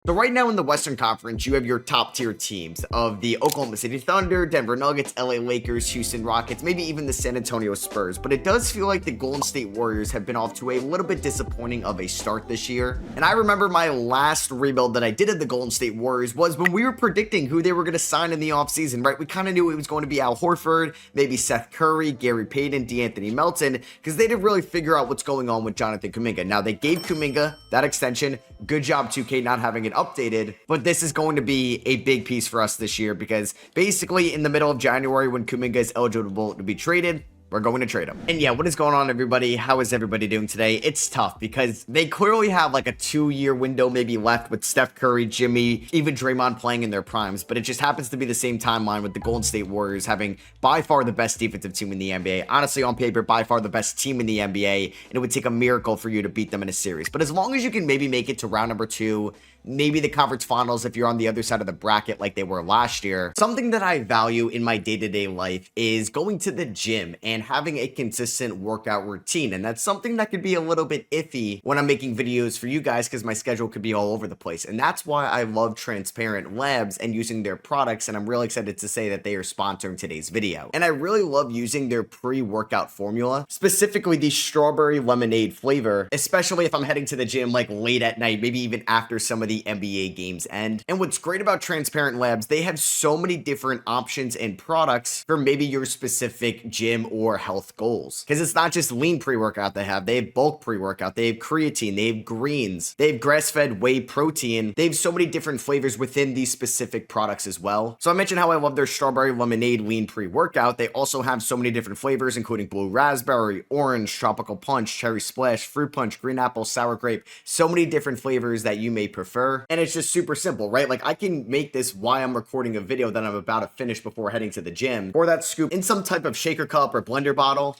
So right now in the Western Conference, you have your top tier teams of the Oklahoma City Thunder, Denver Nuggets, LA Lakers, Houston Rockets, maybe even the San Antonio Spurs. But it does feel like the Golden State Warriors have been off to a little bit disappointing of a start this year. And I remember my last rebuild that I did of the Golden State Warriors was when we were predicting who they were going to sign in the offseason, right? We kind of knew it was going to be Al Horford, maybe Seth Curry, Gary Payton, DeAnthony Melton, because they didn't really figure out what's going on with Jonathan Kuminga. Now they gave Kuminga that extension. Good job 2K not having it updated, but this is going to be a big piece for us this year because basically in the middle of January when Kuminga is eligible to be traded, we're going to trade him. And yeah, what is going on, everybody? How is everybody doing today? It's tough because they clearly have like a 2-year window maybe left with Steph Curry, Jimmy, even Draymond playing in their primes, but it just happens to be the same timeline with the Golden State Warriors having by far the best defensive team in the NBA. Honestly, on paper, by far the best team in the NBA, and it would take a miracle for you to beat them in a series. But as long as you can maybe make it to round number 2, maybe the conference finals if you're on the other side of the bracket like they were last year. Something that I value in my day-to-day life is going to the gym and having a consistent workout routine. And that's something that could be a little bit iffy when I'm making videos for you guys because my schedule could be all over the place. And that's why I love Transparent Labs and using their products. And I'm really excited to say that they are sponsoring today's video. And I really love using their pre-workout formula, specifically the strawberry lemonade flavor, especially if I'm heading to the gym like late at night, maybe even after some of the NBA games end. And what's great about Transparent Labs, they have so many different options and products for maybe your specific gym or health goals. Because it's not just lean pre-workout they have bulk pre-workout, they have creatine, they have greens, they have grass-fed whey protein. They have so many different flavors within these specific products as well. So I mentioned how I love their strawberry lemonade lean pre-workout. They also have so many different flavors, including blue raspberry, orange, tropical punch, cherry splash, fruit punch, green apple, sour grape, so many different flavors that you may prefer. And it's just super simple, right? Like I can make this while I'm recording a video that I'm about to finish before heading to the gym, or that scoop in some type of shaker cup or blender bottle.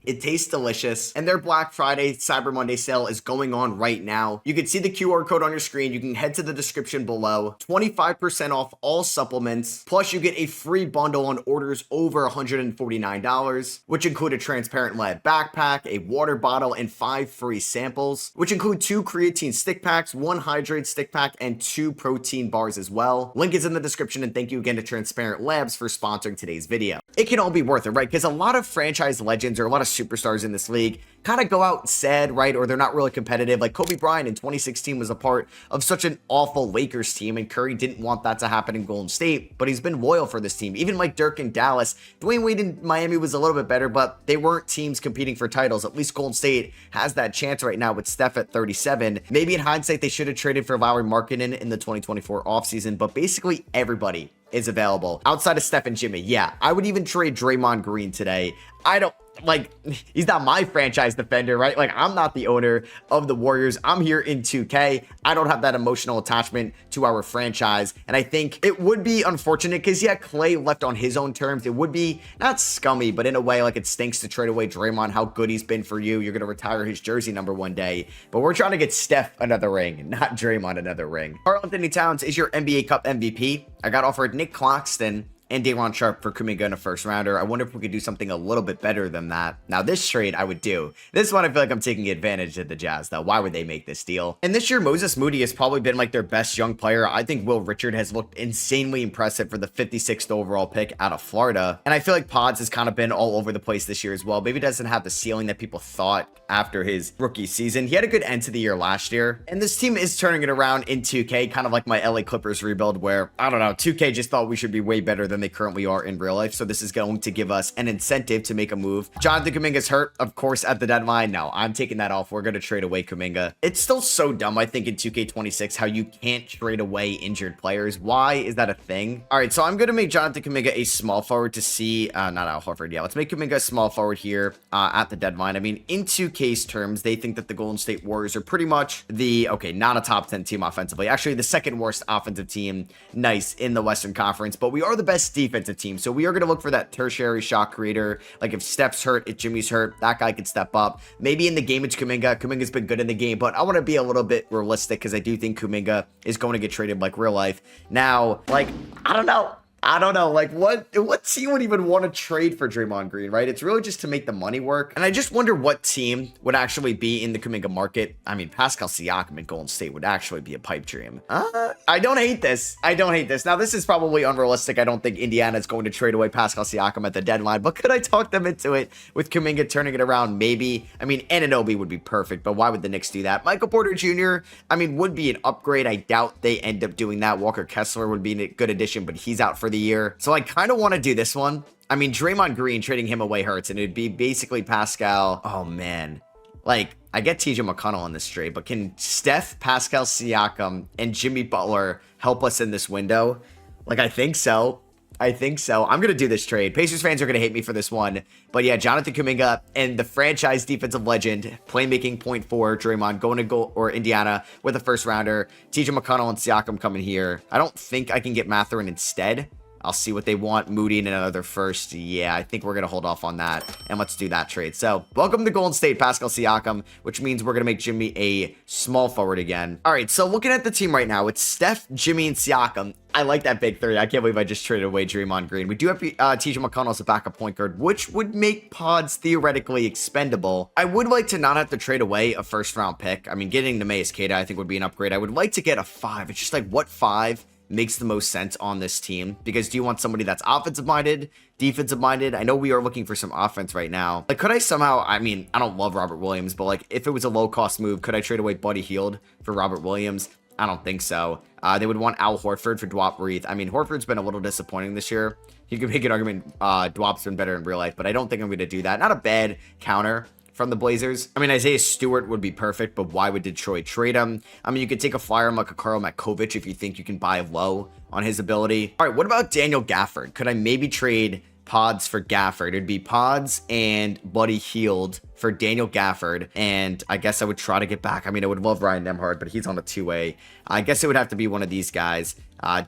It tastes delicious, and their Black Friday Cyber Monday sale is going on right now. You can see the QR code on your screen. You can head to the description below. 25% off all supplements, plus you get a free bundle on orders over $149, which include a Transparent Lab backpack, a water bottle, and 5 free samples, which include 2 creatine stick packs, 1 hydrate stick pack, and 2 protein bars as well. Link is in the description, and thank you again to Transparent Labs for sponsoring today's video. It can all be worth it, right? Because a lot of franchise legends or a lot of superstars in this league kind of go out sad, right? Or they're not really competitive. Like Kobe Bryant in 2016 was a part of such an awful Lakers team, and Curry didn't want that to happen in Golden State, but he's been loyal for this team. Even like Dirk in Dallas, Dwayne Wade in Miami was a little bit better, but they weren't teams competing for titles. At least Golden State has that chance right now with Steph at 37. Maybe in hindsight, they should have traded for Lauri Markkanen in the 2024 offseason, but basically everybody is available outside of Steph and Jimmy. Yeah, I would even trade Draymond Green today. I don't like, he's not my franchise defender, right? Like, I'm not the owner of the Warriors. I'm here in 2K. I don't have that emotional attachment to our franchise. And I think it would be unfortunate because, yeah, Clay left on his own terms. It would be not scummy, but in a way, like, it stinks to trade away Draymond, how good he's been for you. You're going to retire his jersey number one day. But we're trying to get Steph another ring, not Draymond another ring. Karl-Anthony Towns is your NBA Cup MVP. I got offered Nick Claxton and Day'Ron Sharpe for Kuminga in a first rounder. I wonder if we could do something a little bit better than that. Now, this trade I would do. This one I feel like I'm taking advantage of the Jazz, though. Why would they make this deal? And this year, Moses Moody has probably been like their best young player. I think Will Richard has looked insanely impressive for the 56th overall pick out of Florida. And I feel like Pods has kind of been all over the place this year as well. Maybe doesn't have the ceiling that people thought after his rookie season. He had a good end to the year last year. And this team is turning it around in 2K, kind of like my LA Clippers rebuild where, I don't know, 2K just thought we should be way better than they currently are in real life. So this is going to give us an incentive to make a move. Jonathan Kuminga's hurt, of course, at the deadline. No, I'm taking that off. We're going to trade away Kuminga. It's still so dumb, I think, in 2K26, how you can't trade away injured players. Why is that a thing? All right, so I'm going to make Jonathan Kuminga a small forward to see, not Al Horford. Yeah, let's make Kuminga a small forward here at the deadline. I mean, in 2K's terms, they think that the Golden State Warriors are pretty much the, okay, not a top 10 team offensively. Actually, the second worst offensive team, nice, in the Western Conference, but we are the best defensive team. So we are going to look for that tertiary shot creator. Like if Steph's hurt, if Jimmy's hurt, that guy could step up. Maybe in the game it's Kuminga. Kuminga's been good in the game, but I want to be a little bit realistic because I do think Kuminga is going to get traded like real life. Now, like, I don't know. I don't know, like what team would even want to trade for Draymond Green, right? It's really just to make the money work. And I just wonder what team would actually be in the Kuminga market. I mean, Pascal Siakam in Golden State would actually be a pipe dream. I don't hate this. I don't hate this. Now, this is probably unrealistic. I don't think Indiana is going to trade away Pascal Siakam at the deadline, but could I talk them into it with Kuminga turning it around? Maybe. I mean, Anunoby would be perfect, but why would the Knicks do that? Michael Porter Jr., I mean, would be an upgrade. I doubt they end up doing that. Walker Kessler would be a good addition, but he's out for the year. So I kind of want to do this one. I mean, Draymond Green, trading him away hurts, and it'd be basically Pascal. Oh, man. Like, I get TJ McConnell on this trade, but can Steph, Pascal Siakam, and Jimmy Butler help us in this window? Like, I think so. I think so. I'm going to do this trade. Pacers fans are going to hate me for this one. But yeah, Jonathan Kuminga and the franchise defensive legend, playmaking point for Draymond, going to go or Indiana with a first rounder. TJ McConnell and Siakam coming here. I don't think I can get Mathurin instead. I'll see what they want. Moody and another first. Yeah, I think we're going to hold off on that. And let's do that trade. So, welcome to Golden State, Pascal Siakam, which means we're going to make Jimmy a small forward again. All right, so looking at the team right now, it's Steph, Jimmy, and Siakam. I like that big three. I can't believe I just traded away Draymond Green. We do have TJ McConnell as a backup point guard, which would make Pods theoretically expendable. I would like to not have to trade away a first-round pick. I mean, getting Neemias Queta, I think, would be an upgrade. I would like to get a 5. It's just like, what 5 makes the most sense on this team? Because do you want somebody that's offensive minded, defensive minded? I know we are looking for some offense right now. Like, could I somehow, I mean, I don't love Robert Williams, but like, if it was a low cost move, could I trade away Buddy Hield for Robert Williams? I don't think so. They would want Al Horford for Dwop Reith. I mean, Horford's been a little disappointing this year. You could make an argument Dwop's been better in real life, but I don't think I'm going to do that. Not a bad counter from the Blazers. I mean, Isaiah Stewart would be perfect, but why would Detroit trade him? I mean, you could take a flyer on like a Karl Matkovic if you think you can buy low on his ability. All right, what about Daniel Gafford? Could I maybe trade Pods for Gafford? It'd be Pods and Buddy Hield for Daniel Gafford, and I guess I would try to get back. I mean, I would love Ryan Nembhard, but he's on a two-way. I guess it would have to be one of these guys.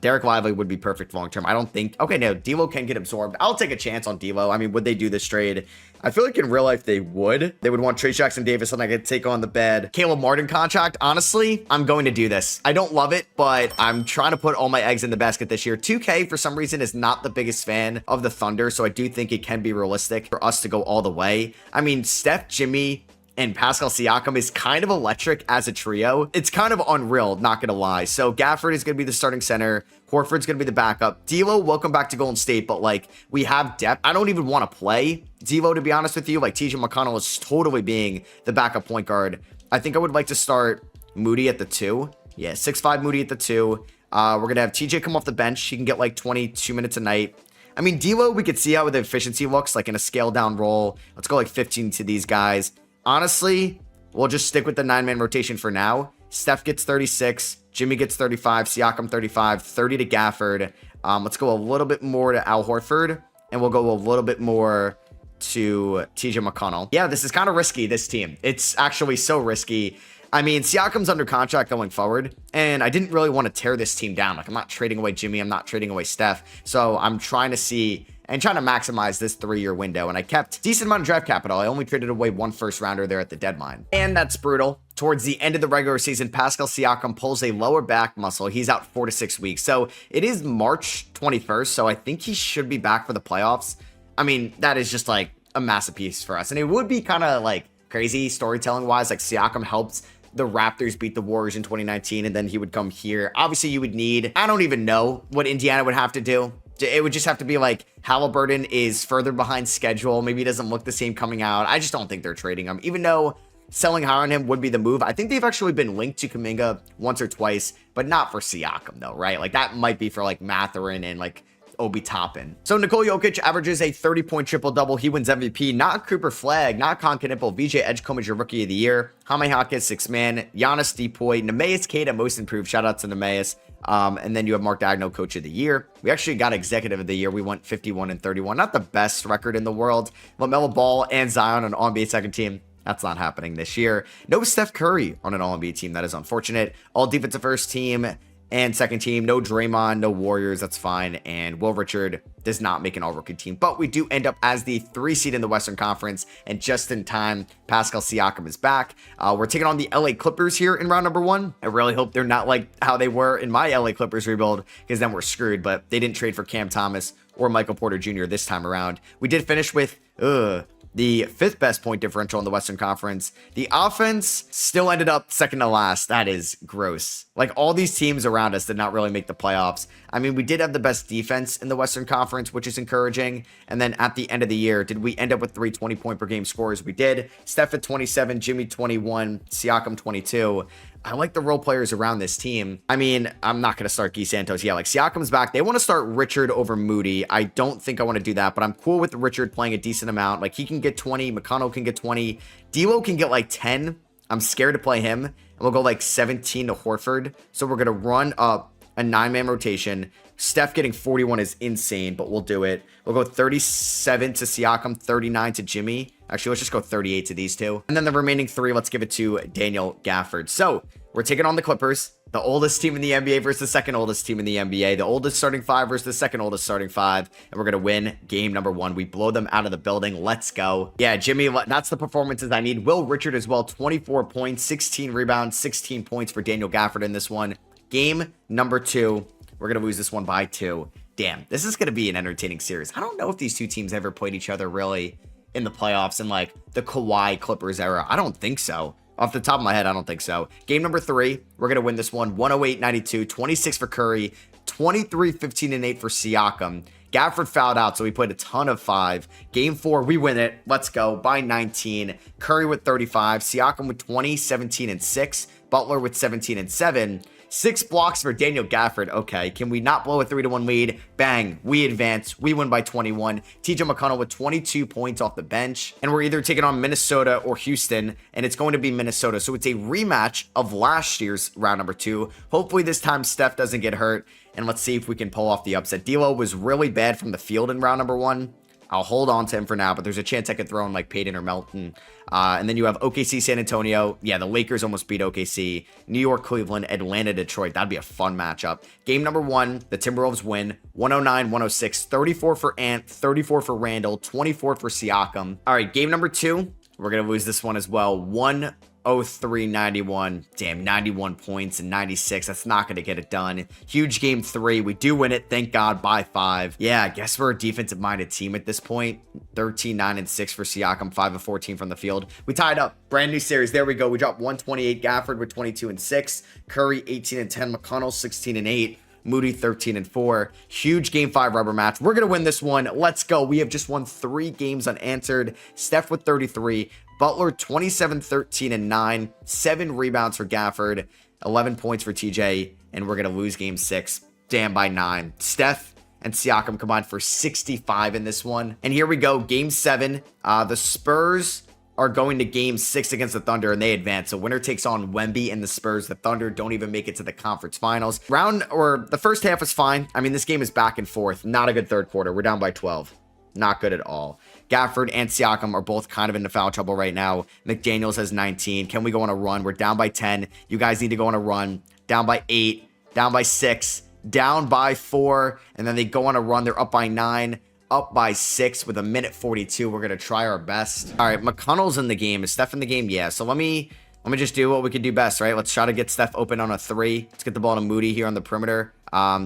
Derek Lively would be perfect long-term. I don't think... Okay, no, D'Lo can get absorbed. I'll take a chance on D'Lo. I mean, would they do this trade? I feel like in real life they would. They would want Trey Jackson-Davis, and I could take on the bed. Caleb Martin contract. Honestly, I'm going to do this. I don't love it, but I'm trying to put all my eggs in the basket this year. 2K, for some reason, is not the biggest fan of the Thunder, so I do think it can be realistic for us to go all the way. I mean, Steph, Jimmy, and Pascal Siakam is kind of electric as a trio. It's kind of unreal, not gonna lie. So Gafford is gonna be the starting center. Horford's gonna be the backup. D'Lo, welcome back to Golden State, but like, we have depth. I don't even want to play D'Lo, to be honest with you. Like, TJ McConnell is totally being the backup point guard. I think I would like to start Moody at the 2. Yeah, 6'5" Moody at the 2. We're gonna have TJ come off the bench. He can get like 22 minutes a night. I mean, D'Lo, we could see how the efficiency looks like in a scaled down role. Let's go like 15 to these guys. Honestly, we'll just stick with the 9-man rotation for now. Steph gets 36, Jimmy gets 35, Siakam 35, 30 to Gafford. Let's go a little bit more to Al Horford, and we'll go a little bit more to TJ McConnell. Yeah, this is kind of risky, this team. It's actually so risky. I mean, Siakam's under contract going forward, and I didn't really want to tear this team down. Like, I'm not trading away Jimmy. I'm not trading away Steph. So I'm trying to see and trying to maximize this 3-year window. And I kept a decent amount of draft capital. I only traded away 1 first rounder there at the deadline. And that's brutal. Towards the end of the regular season, Pascal Siakam pulls a lower back muscle. He's out 4 to 6 weeks. So it is March 21st. So I think he should be back for the playoffs. I mean, that is just like a masterpiece for us. And it would be kind of like crazy storytelling wise. Like, Siakam helped the Raptors beat the Warriors in 2019, and then he would come here. Obviously, you would need, I don't even know what Indiana would have to do. It would just have to be like Halliburton is further behind schedule. Maybe he doesn't look the same coming out. I just don't think they're trading him, even though selling high on him would be the move. I think they've actually been linked to Kuminga once or twice, but not for Siakam though, right? Like, that might be for like Mathurin and like Obi Toppin. So Nikola Jokic averages a 30-point triple-double. He wins MVP. Not Cooper Flag, not Con Knipple. VJ Edgecombe is your Rookie of the Year. Jaime Jaquez, 6-man. Giannis Depoy. Neemias Queta, Most Improved. Shout out to Neemias. And then you have Mark Daigneault, Coach of the Year. We actually got Executive of the Year. We went 51-31. Not the best record in the world. LaMelo Ball and Zion on All-NBA second team. That's not happening this year. No Steph Curry on an All-NBA team. That is unfortunate. All defensive first team. And second team, no Draymond, no Warriors, that's fine. And Will Richard does not make an all-rookie team. But we do end up as the 3 seed in the Western Conference. And just in time, Pascal Siakam is back. We're taking on the LA Clippers here in round number 1. I really hope they're not like how they were in my LA Clippers rebuild, because then we're screwed. But they didn't trade for Cam Thomas or Michael Porter Jr. this time around. We did finish with the 5th best point differential in the Western Conference. The offense still ended up second to last. That is gross. Like, all these teams around us did not really make the playoffs. I mean, we did have the best defense in the Western Conference, which is encouraging. And then at the end of the year, did we end up with 3 20-point per game scores? We did. Steph at 27, Jimmy 21, Siakam 22. I like the role players around this team. I mean, I'm not going to start Guy Santos. Yeah, like, Siakam's back. They want to start Richard over Moody. I don't think I want to do that, but I'm cool with Richard playing a decent amount. Like, he can get 20. McConnell can get 20. D'Lo can get like 10. I'm scared to play him. And we'll go like 17 to Horford. So we're going to run up a 9-man rotation. Steph getting 41 is insane, but we'll do it. We'll go 37 to Siakam, 39 to Jimmy. Actually, let's just go 38 to these two. And then the remaining 3, let's give it to Daniel Gafford. So we're taking on the Clippers, the oldest team in the NBA versus the second oldest team in the NBA, the oldest starting 5 versus the second oldest starting 5. And we're going to win game number 1. We blow them out of the building. Let's go. Yeah, Jimmy, that's the performances I need. Will Richard as well, 24 points, 16 rebounds, 16 points for Daniel Gafford in this one. Game number 2. We're going to lose this one by 2. Damn, this is going to be an entertaining series. I don't know if these two teams ever played each other really in the playoffs in like the Kawhi Clippers era. I don't think so. Off the top of my head, I don't think so. Game number 3, we're going to win this one. 108-92, 26 for Curry, 23-15-8 for Siakam. Gafford fouled out, so we played a ton of 5. Game 4, we win it. Let's go by 19. Curry with 35, Siakam with 20, 17 and 6, Butler with 17 and 7. 6 blocks for Daniel Gafford. Okay, can we not blow a 3-1 lead? Bang, we advance. We win by 21. TJ McConnell with 22 points off the bench. And we're either taking on Minnesota or Houston, and it's going to be Minnesota. So it's a rematch of last year's round number 2. Hopefully this time Steph doesn't get hurt, and let's see if we can pull off the upset. D'Lo was really bad from the field in round number 1. I'll hold on to him for now, but there's a chance I could throw in like Payton or Melton. And then you have OKC, San Antonio. Yeah, the Lakers almost beat OKC. New York, Cleveland, Atlanta, Detroit. That'd be a fun matchup. Game number 1, the Timberwolves win 109-106, 34 for Ant, 34 for Randall, 24 for Siakam. All right, game number 2, we're going to lose this one as well. 103-91. Damn, 91 points and 96. That's not going to get it done. Huge game 3. We do win it, thank God, by 5. Yeah, I guess we're a defensive-minded team at this point. 13, 9, and 6 for Siakam, 5 of 14 from the field. We tied up. Brand new series. There we go. We dropped 128. Gafford with 22 and 6. Curry, 18 and 10. McConnell, 16 and 8. Moody 13 and 4. Huge game 5 rubber match. We're going to win this one. Let's go. We have just won 3 games unanswered. Steph with 33. Butler 27, 13 and 9. 7 rebounds for Gafford. 11 points for TJ. And we're going to lose game 6. Damn, by 9. Steph and Siakam combined for 65 in this one. And here we go. Game 7. The Spurs are going to game 6 against the Thunder, and they advance. So winner takes on Wemby and the Spurs. The Thunder don't even make it to the conference finals. The first half was fine. I mean, this game is back and forth. Not a good third quarter. We're down by 12. Not good at all. Gafford and Siakam are both kind of into foul trouble right now. McDaniels has 19. Can we go on a run? We're down by 10. You guys need to go on a run. Down by 8. Down by 6. Down by 4. And then they go on a run. They're up by 9. Up by 6 with a minute 42. We're going to try our best. All right, McConnell's in the game. Is Steph in the game? Yeah. So let me just do what we could do best, right? Let's try to get Steph open on a 3. Let's get the ball to Moody here on the perimeter.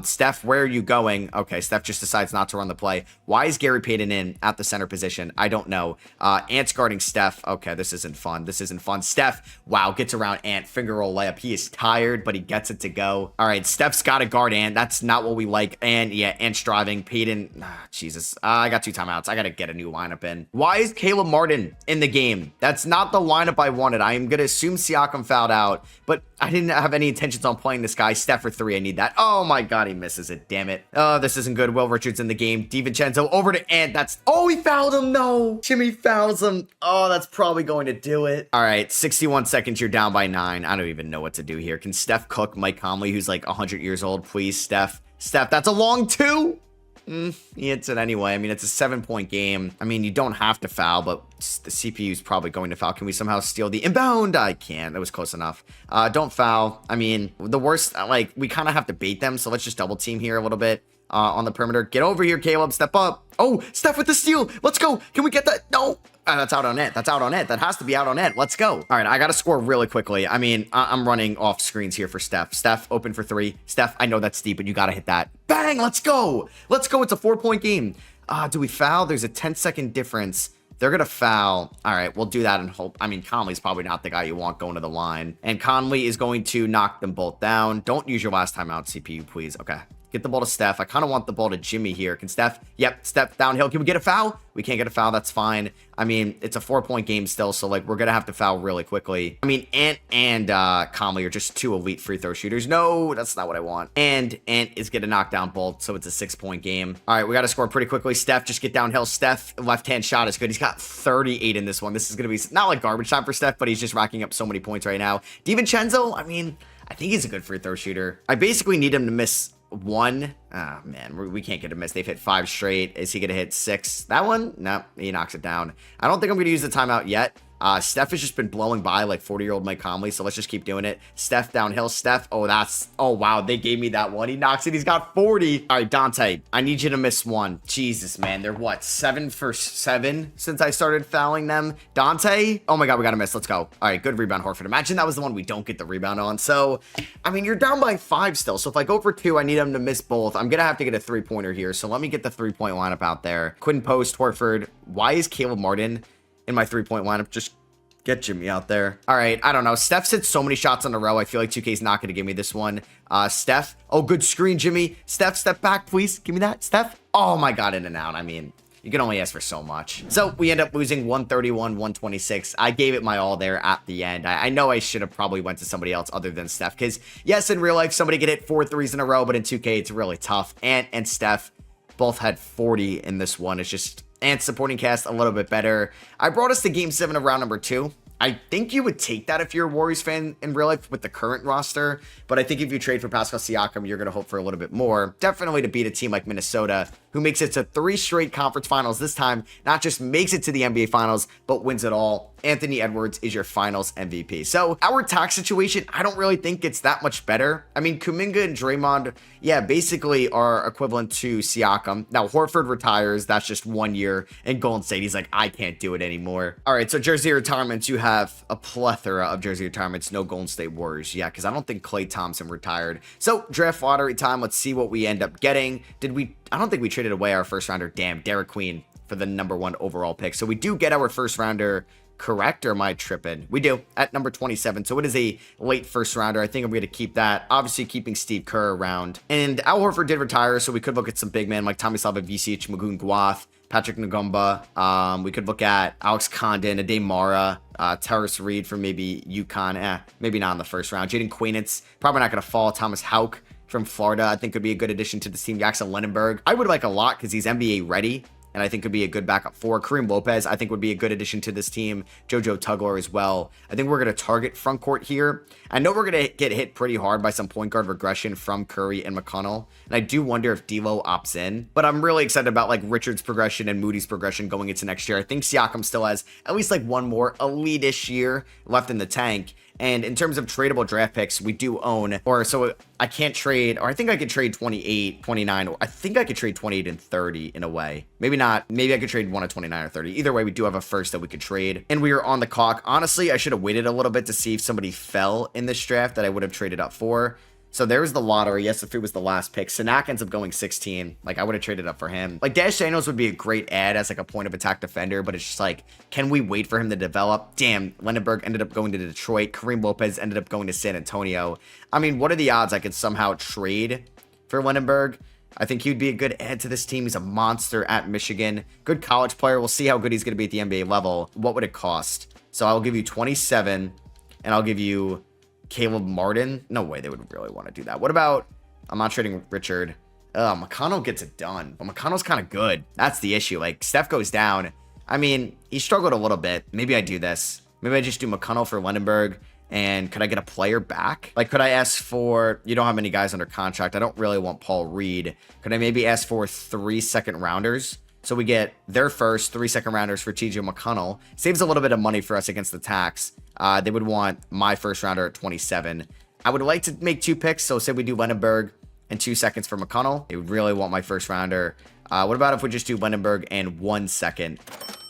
Steph, where are you going? Okay, Steph just decides not to run the play. Why is Gary Payton in at the center position? I don't know. Ant's guarding Steph. Okay, this isn't fun. This isn't fun. Steph, wow, gets around Ant. Finger roll layup. He is tired, but he gets it to go. All right, Steph's got to guard Ant. That's not what we like. And yeah, Ant's driving. Payton, Jesus. I got 2 timeouts. I got to get a new lineup in. Why is Caleb Martin in the game? That's not the lineup I wanted. I am going to assume Siakam fouled out, but I didn't have any intentions on playing this guy. Steph for 3. I need that. Oh my God, he misses it. Damn it. Oh, this isn't good. Will Richards in the game. DiVincenzo over to Ant. Oh, he fouled him. No. Jimmy fouls him. Oh, that's probably going to do it. All right. 61 seconds. You're down by 9. I don't even know what to do here. Can Steph cook Mike Conley, who's like 100 years old? Please, Steph. Steph, that's a long 2. He hits it anyway. I mean, it's a 7-point game. I mean, you don't have to foul, but the CPU is probably going to foul. Can we somehow steal the inbound? I can't. That was close enough. Don't foul. I mean, the worst, like, we kind of have to bait them, so let's just double team here a little bit. On the perimeter. Get over here, Caleb. Step up. Oh, Steph with the steal. Let's go. Can we get that? No. That's out on net. That's out on net. That has to be out on net. Let's go. All right, I got to score really quickly. I mean, I'm running off screens here for Steph. Steph, open for 3. Steph, I know that's deep, but you got to hit that. Bang, let's go. Let's go. It's a 4-point game. Do we foul? There's a 10-second difference. They're going to foul. All right, we'll do that and hope. I mean, Conley's probably not the guy you want going to the line. And Conley is going to knock them both down. Don't use your last timeout, CPU, please. Okay. Get the ball to Steph. I kind of want the ball to Jimmy here. Can Steph? Yep, Steph downhill. Can we get a foul? We can't get a foul. That's fine. I mean, it's a 4-point game still, so, like, we're going to have to foul really quickly. I mean, Ant and Conley are just 2 elite free throw shooters. No, that's not what I want. And Ant is going to knock down both, so it's a 6-point game. All right, we got to score pretty quickly. Steph, just get downhill. Steph, left-hand shot is good. He's got 38 in this one. This is going to be not like garbage time for Steph, but he's just racking up so many points right now. DiVincenzo, I mean, I think he's a good free throw shooter. I basically need him to miss 1. Oh, man, we can't get a miss. They've hit 5 straight. Is he going to hit 6? That one? No, he knocks it down. I don't think I'm going to use the timeout yet. Steph has just been blowing by like 40-year-old Mike Conley, so let's just keep doing it. Steph downhill. Steph, oh, wow, they gave me that one. He knocks it. He's got 40. All right, Dante, I need you to miss 1. Jesus, man, they're what, 7 for 7 since I started fouling them? Dante, oh my God, we got to miss. Let's go. All right, good rebound, Horford. Imagine that was the one we don't get the rebound on. So, I mean, you're down by 5 still, so if I go for 2, I need him to miss both. I'm going to have to get a 3-pointer here, so let me get the 3-point lineup out there. Quinn Post, Horford. Why is Caleb Martin in my 3-point lineup? Just get Jimmy out there. All right, I don't know. Steph's hit so many shots in a row. I feel like 2K's not going to give me this one. Steph. Oh, good screen, Jimmy. Steph, step back, please. Give me that. Steph. Oh, my God, in and out. I mean, you can only ask for so much. So we end up losing 131-126. I gave it my all there at the end. I know I should have probably went to somebody else other than Steph, because, yes, in real life, somebody could hit 4 threes in a row, but in 2K, it's really tough. Ant and Steph both had 40 in this one. It's just Ant's supporting cast a little bit better. I brought us to game 7 of round number 2. I think you would take that if you're a Warriors fan in real life with the current roster, but I think if you trade for Pascal Siakam, you're going to hope for a little bit more. Definitely to beat a team like Minnesota, who makes it to 3 straight conference finals this time, not just makes it to the NBA finals, but wins it all. Anthony Edwards is your finals MVP. So our tax situation, I don't really think it's that much better. I mean, Kuminga and Draymond, yeah, basically are equivalent to Siakam. Now, Horford retires. That's just 1 year. And Golden State, he's like, I can't do it anymore. All right, so jersey retirements, you have a plethora of jersey retirements. No Golden State Warriors. Yeah, because I don't think Klay Thompson retired. So draft lottery time. Let's see what we end up getting. I don't think we traded away our first rounder. Damn, Derek Queen for the #1 overall pick. So we do get our first rounder correct, or am I tripping? We do at number 27. So it is a late first rounder. I think I'm going to keep that. Obviously keeping Steve Kerr around. And Al Horford did retire, so we could look at some big men like Tomislav Ivicic, Magoon Guath, Patrick Ngumba. We could look at Alex Condon, Adem Mara, Terrace Reed from maybe UConn. Maybe not in the first round. Jaden Quainitz, probably not going to fall. Thomas Houck from Florida, I think could be a good addition to this team. Jackson Lenenberg, I would like a lot because he's NBA ready, and I think could be a good backup 4. Kareem Lopez, I think would be a good addition to this team. JoJo Tugler as well. I think we're going to target front court here. I know we're going to get hit pretty hard by some point guard regression from Curry and McConnell, and I do wonder if D'Lo opts in, but I'm really excited about like Richard's progression and Moody's progression going into next year. I think Siakam still has at least like one more elite-ish year left in the tank. And in terms of tradable draft picks, we do own, or so I can't trade, or I think I could trade 28, 29, or I think I could trade 28 and 30 in a way. Maybe not. Maybe I could trade one of 29 or 30. Either way, we do have a first that we could trade. And we are on the clock. Honestly, I should have waited a little bit to see if somebody fell in this draft that I would have traded up for. So there's the lottery. Yes, if it was the last pick. Sinak ends up going 16. Like, I would have traded up for him. Like, Dash Daniels would be a great add as, like, a point of attack defender, but it's just like, can we wait for him to develop? Damn, Lenenberg ended up going to Detroit. Kareem Lopez ended up going to San Antonio. I mean, what are the odds I could somehow trade for Lenenberg? I think he'd be a good add to this team. He's a monster at Michigan. Good college player. We'll see how good he's going to be at the NBA level. What would it cost? So I'll give you 27, and I'll give you Caleb Martin. No way they would really want to do that. What about, I'm not trading Richard. McConnell gets it done, but McConnell's kind of good. That's the issue. Like, Steph goes down. I mean, he struggled a little bit. Maybe I do this. Maybe I just do McConnell for Lenenberg And could I get a player back? Like, could I ask for, you don't have many guys under contract. I don't really want Paul Reed. Could I maybe ask for 3 second rounders? So we get their first 3 second rounders for TJ McConnell. Saves a little bit of money for us against the tax. They would want my first rounder at 27. I would like to make 2 picks. So say we do Lenenberg and 2 seconds for McConnell. They would really want my first rounder. What about if we just do Lenenberg and 1 second?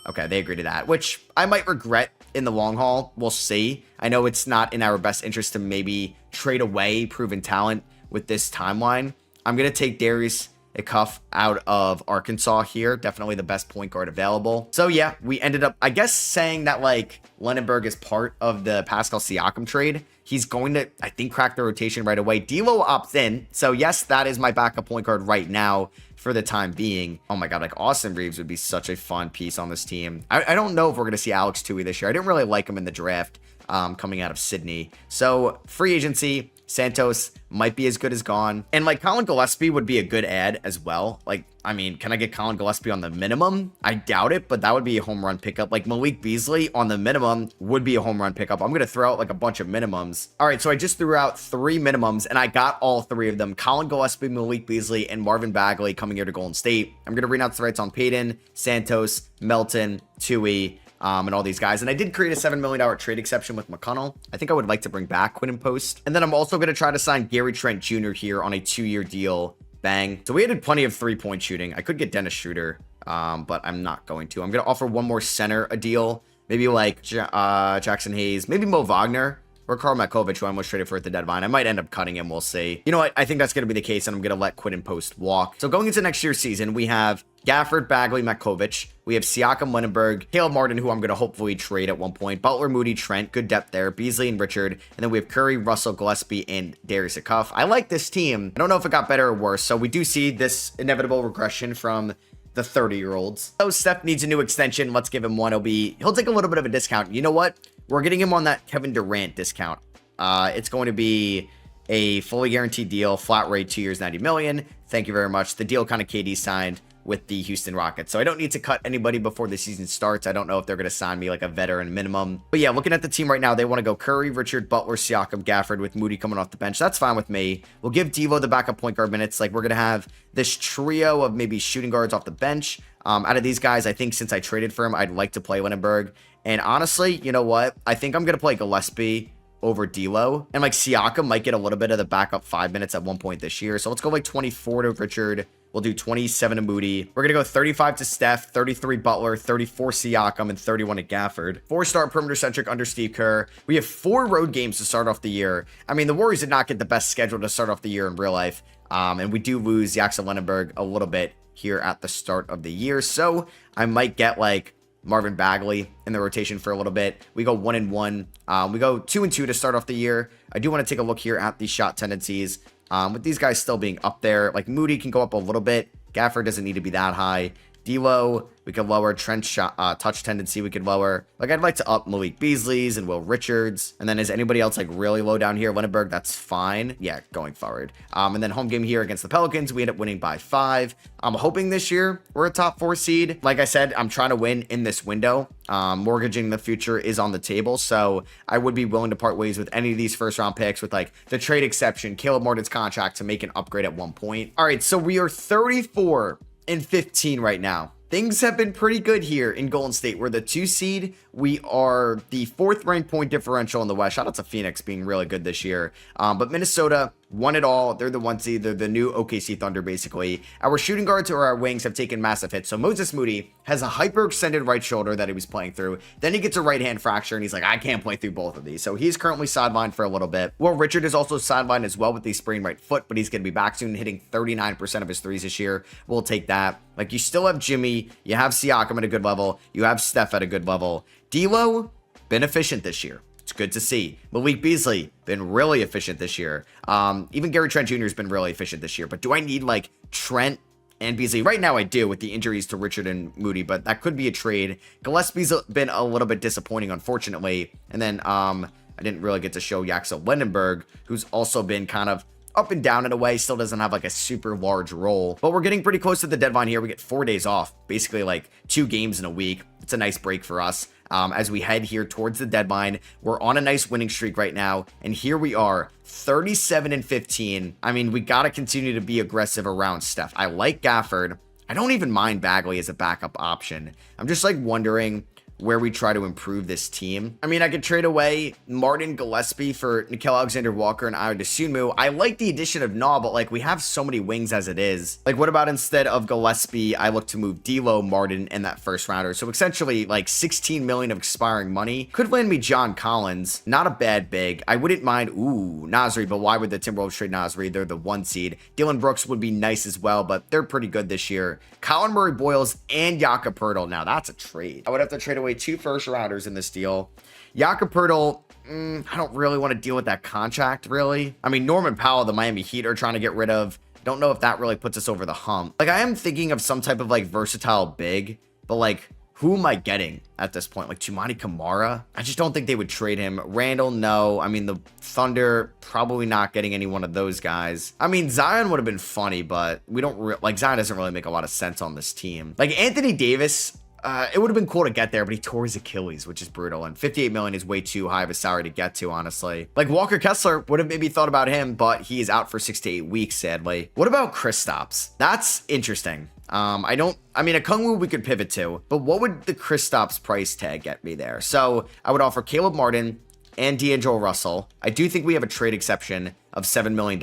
Okay, they agree to that, which I might regret in the long haul. We'll see. I know it's not in our best interest to maybe trade away proven talent with this timeline. I'm going to take Darius Cuff out of Arkansas here. Definitely the best point guard available. So yeah, we ended up, I guess, saying that like Lenenberg is part of the Pascal Siakam trade. He's going to, I think, crack the rotation right away. D'Lo opts in. So yes, that is my backup point guard right now for the time being. Oh my God, like Austin Reeves would be such a fun piece on this team. I don't know if we're going to see Alex Tui this year. I didn't really like him in the draft coming out of Sydney. So free agency, Santos might be as good as gone. And like Colin Gillespie would be a good ad as well. Like, I mean, can I get Colin Gillespie on the minimum? I doubt it, but that would be a home run pickup. Like Malik Beasley on the minimum would be a home run pickup. I'm going to throw out like a bunch of minimums. All right, so I just threw out 3 minimums and I got all 3 of them. Colin Gillespie, Malik Beasley, and Marvin Bagley coming here to Golden State. I'm going to renounce the rights on Payton, Santos, Melton, Tui, and all these guys. And I did create a $7 million trade exception with McConnell. I think I would like to bring back Quinn and Post. And then I'm also going to try to sign Gary Trent Jr. here on a 2-year deal. Bang. So we had plenty of 3-point shooting. I could get Dennis Schroeder, but I'm not going to. I'm going to offer one more center a deal. Maybe like Jackson Hayes, maybe Mo Wagner. Or Karl Makovic, who I almost traded for at the deadline. I might end up cutting him. We'll see. You know what? I think that's going to be the case, and I'm going to let Quinn and Post walk. So going into next year's season, we have Gafford, Bagley, Makovic. We have Siakam, Lenenberg, Caleb Martin, who I'm going to hopefully trade at one point. Butler, Moody, Trent. Good depth there. Beasley and Richard. And then we have Curry, Russell, Gillespie, and Darius Cuff. I like this team. I don't know if it got better or worse. So we do see this inevitable regression from the 30-year-olds. So Steph needs a new extension. Let's give him one. He'll take a little bit of a discount. You know what? We're getting him on that Kevin Durant discount. It's going to be a fully guaranteed deal, flat rate, 2 years, $90 million. Thank you very much. The deal kind of KD signed with the Houston Rockets. So I don't need to cut anybody before the season starts. I don't know if they're going to sign me like a veteran minimum. But yeah, looking at the team right now, they want to go Curry, Richard, Butler, Siakam, Gafford with Moody coming off the bench. That's fine with me. We'll give Devo the backup point guard minutes. Like we're going to have this trio of maybe shooting guards off the bench. Out of these guys, I think since I traded for him, I'd like to play Lenenberg. And honestly, you know what? I think I'm going to play Gillespie over D'Lo. And like Siakam might get a little bit of the backup 5 minutes at one point this year. So let's go like 24 to Richard. We'll do 27 to Moody. We're going to go 35 to Steph, 33 Butler, 34 Siakam, and 31 to Gafford. 4-star perimeter-centric under Steve Kerr. We have 4 road games to start off the year. I mean, the Warriors did not get the best schedule to start off the year in real life. And we do lose Jackson Lenenberg a little bit here at the start of the year. So I might get like Marvin Bagley in the rotation for a little bit. We go 1-1. We go 2-2 to start off the year. I do want to take a look here at the shot tendencies. With these guys still being up there, like Moody can go up a little bit. Gafford doesn't need to be that high. D'Lo, we could lower. Trent's shot, touch tendency, we could lower. Like, I'd like to up Malik Beasley's and Will Richards. And then is anybody else, like, really low down here? Lenenberg, that's fine. Yeah, going forward. And then home game here against the Pelicans, we end up winning by 5. I'm hoping this year we're a top 4 seed. Like I said, I'm trying to win in this window. Mortgaging the future is on the table, so I would be willing to part ways with any of these first-round picks with, like, the trade exception, Caleb Martin's contract to make an upgrade at one point. All right, so we are 34-15 right now. Things have been pretty good here in Golden State. We're the 2 seed. We are the 4th ranked point differential in the West. Shout out to Phoenix being really good this year. But Minnesota won it all. They're the 1 seed. They're the new OKC Thunder, basically. Our shooting guards or our wings have taken massive hits. So Moses Moody has a hyperextended right shoulder that he was playing through. Then he gets a right hand fracture and he's like, I can't play through both of these. So he's currently sidelined for a little bit. Well, Richard is also sidelined as well with the sprained right foot, but he's going to be back soon, hitting 39% of his threes this year. We'll take that. Like, you still have Jimmy. You have Siakam at a good level. You have Steph at a good level. D'Lo, been efficient this year. It's good to see. Malik Beasley, been really efficient this year. Even Gary Trent Jr. has been really efficient this year. But do I need, like, Trent and Beasley? Right now I do with the injuries to Richard and Moody, but that could be a trade. Gillespie's been a little bit disappointing, unfortunately. And then I didn't really get to show Jackson Lenenberg, who's also been kind of up and down in a way, still doesn't have like a super large role. But we're getting pretty close to the deadline here. We get 4 days off, basically like 2 games in a week. It's a nice break for us. as we head here towards the deadline. We're on a nice winning streak right now, and here we are, 37-15. I mean, we got to continue to be aggressive around Steph. I like Gafford. I don't even mind Bagley as a backup option. I'm just like wondering where we try to improve this team. I mean, I could trade away Martin Gillespie for Nickeil Alexander-Walker and Ayo Dosunmu. I like the addition of Naw, but like we have so many wings as it is. Like, what about instead of Gillespie, I look to move D'Lo, Martin, and that first rounder. So essentially like 16 million of expiring money. Could land me John Collins. Not a bad big. I wouldn't mind, Nasri, but why would the Timberwolves trade Nasri? They're the 1 seed. Dillon Brooks would be nice as well, but they're pretty good this year. Colin Murray-Boyles and Jakob Poeltl. Now that's a trade. I would have to trade away 2 first rounders in this deal. Jakob Poeltl, I don't really want to deal with that contract, really. I mean, Norman Powell, the Miami Heat are trying to get rid of. Don't know if that really puts us over the hump. Like, I am thinking of some type of like versatile big, but like, who am I getting at this point? Like Toumani Camara? I just don't think they would trade him. Randall, no. I mean, the Thunder, probably not getting any one of those guys. I mean, Zion would have been funny, but we don't like Zion doesn't really make a lot of sense on this team. Like Anthony Davis, it would have been cool to get there, but he tore his Achilles, which is brutal. And 58 million is way too high of a salary to get to, honestly. Like Walker Kessler would have maybe thought about him, but he is out for 6 to 8 weeks, sadly. What about Kristaps? That's interesting. I mean, a Kungwu we could pivot to, but what would the Kristaps price tag get me there? So I would offer Caleb Martin and D'Angelo Russell. I do think we have a trade exception of $7 million.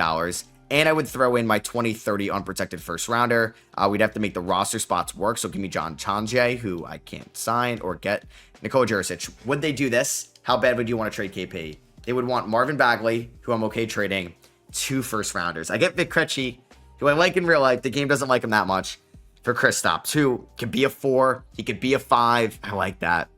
And I would throw in my 2030 unprotected first rounder. We'd have to make the roster spots work. So give me John Chanje, who I can't sign or get. Nikola Jurisic. Would they do this? How bad would you want to trade KP? They would want Marvin Bagley, who I'm okay trading, 2 first rounders. I get Vic Krejci, who I like in real life. The game doesn't like him that much. For Kristaps, who could be a 4. He could be a 5. I like that.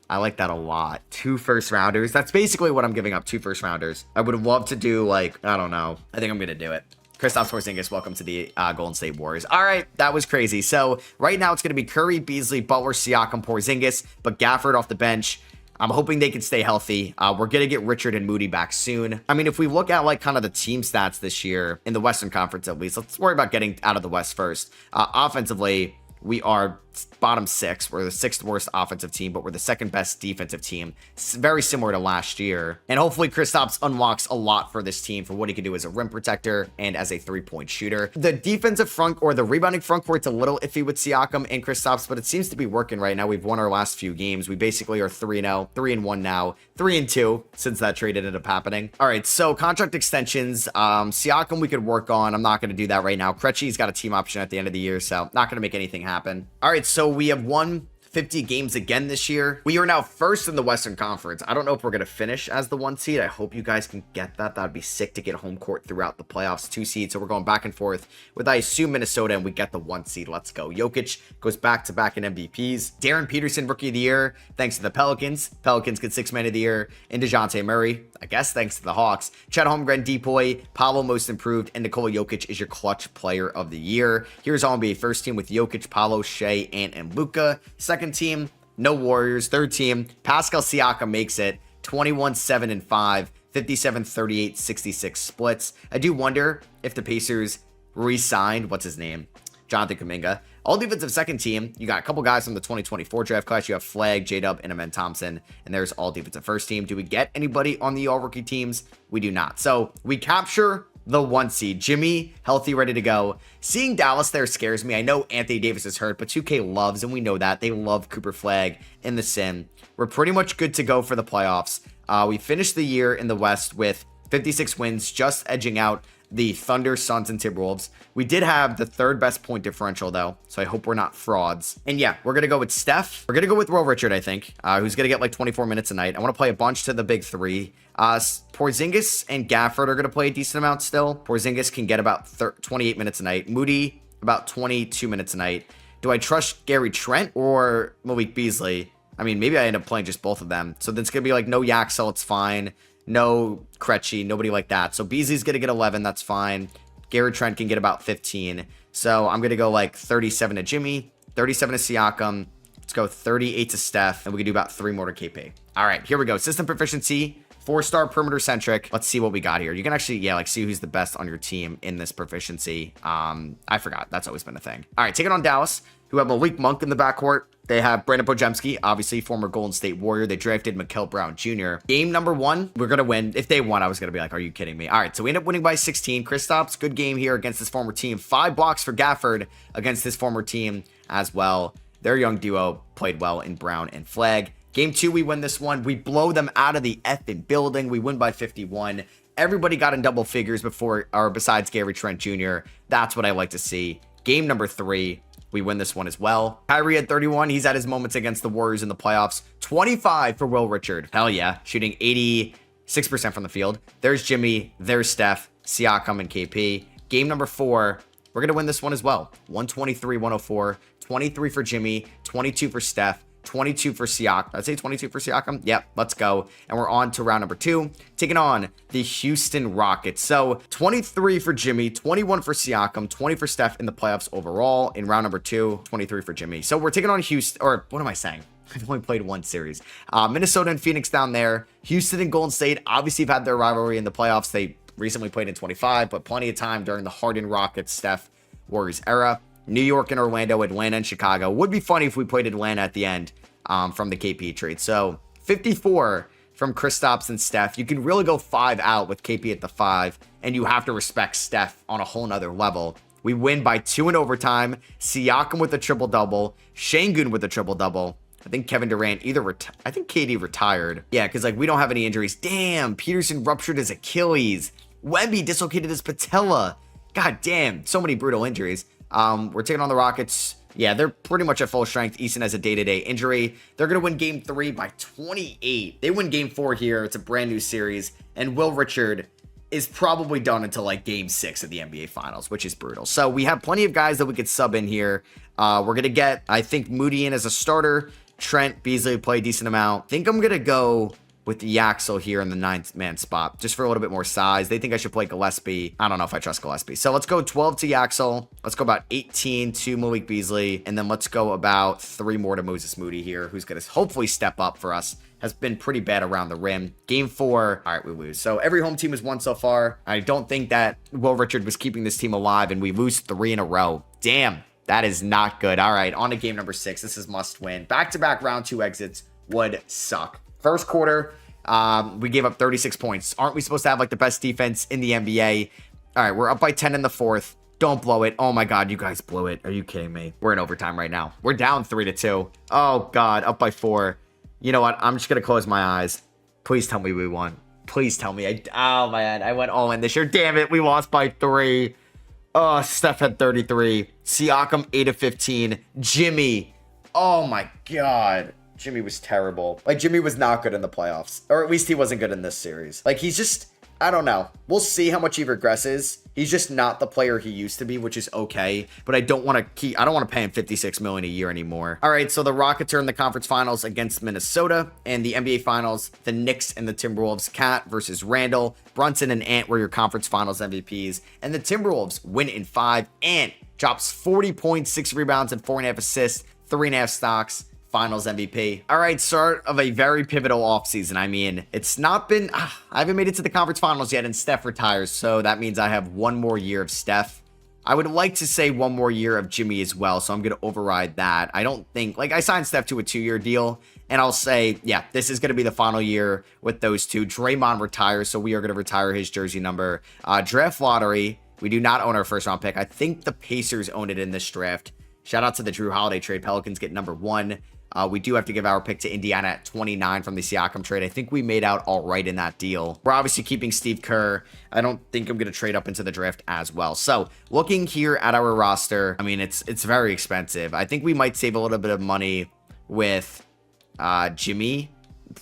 I like that a lot. 2 first rounders. That's basically what I'm giving up, 2 first rounders. I would have loved to do like, I don't know. I think I'm going to do it. Kristaps Porzingis, welcome to the Golden State Warriors. All right, that was crazy. So right now it's going to be Curry, Beasley, Butler, Siakam, Porzingis, but Gafford off the bench. I'm hoping they can stay healthy. We're going to get Richard and Moody back soon. I mean, if we look at like kind of the team stats this year in the Western Conference, at least, let's worry about getting out of the West first. Offensively, we are bottom 6. We're the 6th worst offensive team, but we're the 2nd best defensive team. It's very similar to last year. And hopefully Kristaps unlocks a lot for this team for what he can do as a rim protector and as a 3-point shooter. The defensive front or the rebounding front court's a little iffy with Siakam and Kristaps, but it seems to be working right now. We've won our last few games. We basically are 3-0, 3-1 now, 3-2 since that trade ended up happening. All right, so contract extensions. Siakam we could work on. I'm not going to do that right now. Krejci's got a team option at the end of the year, so not going to make anything happen. All right, so we have won 50 games again this year. We are now first in the Western Conference. I don't know if we're going to finish as the 1 seed. I hope you guys can get that. That would be sick to get home court throughout the playoffs. 2 seeds. So we're going back and forth with, I assume, Minnesota, and we get the 1 seed. Let's go. Jokic goes back-to-back in MVPs. Darren Peterson, Rookie of the Year, thanks to the Pelicans. Pelicans get 6 Man of the Year. And DeJounte Murray, I guess, thanks to the Hawks. Chet Holmgren, Depoy, Paolo Most Improved, and Nikola Jokic is your clutch player of the year. Here's all NBA first team with Jokic, Paolo, Shea, and Luka. Second team, no Warriors. Third team, Pascal Siakam makes it 21-7-5, 57-38, 66 splits. I do wonder if the Pacers re-signed, what's his name? Jonathan Kuminga. All defensive second team, you got a couple guys from the 2024 draft class. You have Flag, J-Dub, and Amen Thompson. And there's all defensive first team. Do we get anybody on the all rookie teams? We do not. So we capture the 1 seed. Jimmy, healthy, ready to go. Seeing Dallas there scares me. I know Anthony Davis is hurt, but 2K loves, and we know that. They love Cooper Flag in the sim. We're pretty much good to go for the playoffs. We finished the year in the West with 56 wins, just edging out the Thunder, Suns, and Timberwolves. We did have the 3rd best point differential, though, so I hope we're not frauds. And yeah, we're going to go with Steph. We're going to go with Will Richard, I think, who's going to get like 24 minutes a night. I want to play a bunch to the big 3. Porzingis and Gafford are going to play a decent amount still. Porzingis can get about 28 minutes a night. Moody, about 22 minutes a night. Do I trust Gary Trent or Malik Beasley? I mean, maybe I end up playing just both of them. So then it's going to be like no Yaxel, it's fine. No Krejci, nobody like that. So Beasley's going to get 11, that's fine. Gary Trent can get about 15. So I'm going to go like 37 to Jimmy, 37 to Siakam. Let's go 38 to Steph, and we can do about 3 more to KP. All right, here we go. System proficiency, 4-star perimeter centric. Let's see what we got here. You can actually, yeah, like see who's the best on your team in this proficiency. I forgot. That's always been a thing. All right, take it on Dallas. who have Malik Monk in the backcourt. They have Brandon Podziemski, obviously former Golden State Warrior. They drafted Mikal Brown Jr. Game number 1, we're going to win. If they won, I was going to be like, are you kidding me? All right, so we end up winning by 16. Kristaps, good game here against his former team. 5 blocks for Gafford against his former team as well. Their young duo played well in Brown and Flagg. Game 2, we win this one. We blow them out of the effing building. We win by 51. Everybody got in double figures besides Gary Trent Jr. That's what I like to see. Game number 3. We win this one as well. Kyrie at 31. He's at his moments against the Warriors in the playoffs. 25 for Will Richard. Hell yeah. Shooting 86% from the field. There's Jimmy. There's Steph, Siakam, and KP. Game number 4. We're going to win this one as well. 123-104. 23 for Jimmy. 22 for Steph. 22 for Siakam. I'd say 22 for Siakam. Yep, let's go. And we're on to round number 2, taking on the Houston Rockets. So 23 for Jimmy, 21 for Siakam, 20 for Steph in the playoffs overall. In round number 2, 23 for Jimmy. So we're taking on Houston, or what am I saying? I've only played one series. Minnesota and Phoenix down there. Houston and Golden State obviously have had their rivalry in the playoffs. They recently played in 25, but plenty of time during the Harden Rockets, Steph Warriors era. New York and Orlando, Atlanta and Chicago. Would be funny if we played Atlanta at the end from the KP trade. So 54 from Kristaps and Steph. You can really go 5 out with KP at the 5, and you have to respect Steph on a whole nother level. We win by 2 in overtime. Siakam with a triple-double. Şengün with a triple-double. I think Kevin Durant I think KD retired. Yeah, because like we don't have any injuries. Damn, Peterson ruptured his Achilles. Wemby dislocated his patella. God damn, so many brutal injuries. We're taking on the Rockets. Yeah, they're pretty much at full strength. Easton has a day-to-day injury. They're going to win game 3 by 28. They win game 4 here. It's a brand new series. And Will Richard is probably done until like game 6 of the NBA Finals, which is brutal. So we have plenty of guys that we could sub in here. We're going to get, I think, Moody in as a starter. Trent, Beasley play a decent amount. I think I'm going to go with Yaxel here in the 9th man spot, just for a little bit more size. They think I should play Gillespie. I don't know if I trust Gillespie. So let's go 12 to Yaxel. Let's go about 18 to Malik Beasley. And then let's go about 3 more to Moses Moody here, who's going to hopefully step up for us. Has been pretty bad around the rim. Game 4, all right, we lose. So every home team has won so far. I don't think that Will Richard was keeping this team alive, and we lose 3 in a row. Damn, that is not good. All right, on to game number 6. This is must win. Back-to-back round 2 exits would suck. First quarter, we gave up 36 points. Aren't we supposed to have like the best defense in the NBA? All right, we're up by 10 in the 4th. Don't blow it. Oh my God, you guys blew it. Are you kidding me? We're in overtime right now. We're down 3-2. Oh God, up by 4. You know what? I'm just going to close my eyes. Please tell me we won. Please tell me. Oh man, I went all in this year. Damn it, we lost by 3. Oh, Steph had 33. Siakam 8 of 15. Jimmy. Oh my God. Jimmy was terrible. Like, Jimmy was not good in the playoffs. Or at least he wasn't good in this series. Like, he's just, I don't know. We'll see how much he regresses. He's just not the player he used to be, which is okay. But I don't want to pay him $56 million a year anymore. All right, so the Rockets are in the conference finals against Minnesota. And the NBA finals, the Knicks and the Timberwolves. Cat versus Randall. Brunson and Ant were your conference finals MVPs. And the Timberwolves win in 5. Ant drops 40 points, 6 rebounds, and 4.5 assists, 3.5 stocks. Finals MVP. All right, start of a very pivotal offseason. I mean, it's not been, I haven't made it to the conference finals yet, and Steph retires, so that means I have 1 more year of Steph. I would like to say 1 more year of Jimmy as well, so I'm going to override that. I don't think, like, I signed Steph to a 2-year deal, and I'll say, yeah, this is going to be the final year with those 2. Draymond retires, so we are going to retire his jersey number. Draft lottery, we do not own our first round pick. I think the Pacers own it in this draft. Shout out to the Drew Holiday trade. Pelicans get number 1. We do have to give our pick to Indiana at 29 from the Siakam trade. I think we made out all right in that deal. We're obviously keeping Steve Kerr. I don't think I'm going to trade up into the draft as well. So looking here at our roster, I mean, it's very expensive. I think we might save a little bit of money with Jimmy,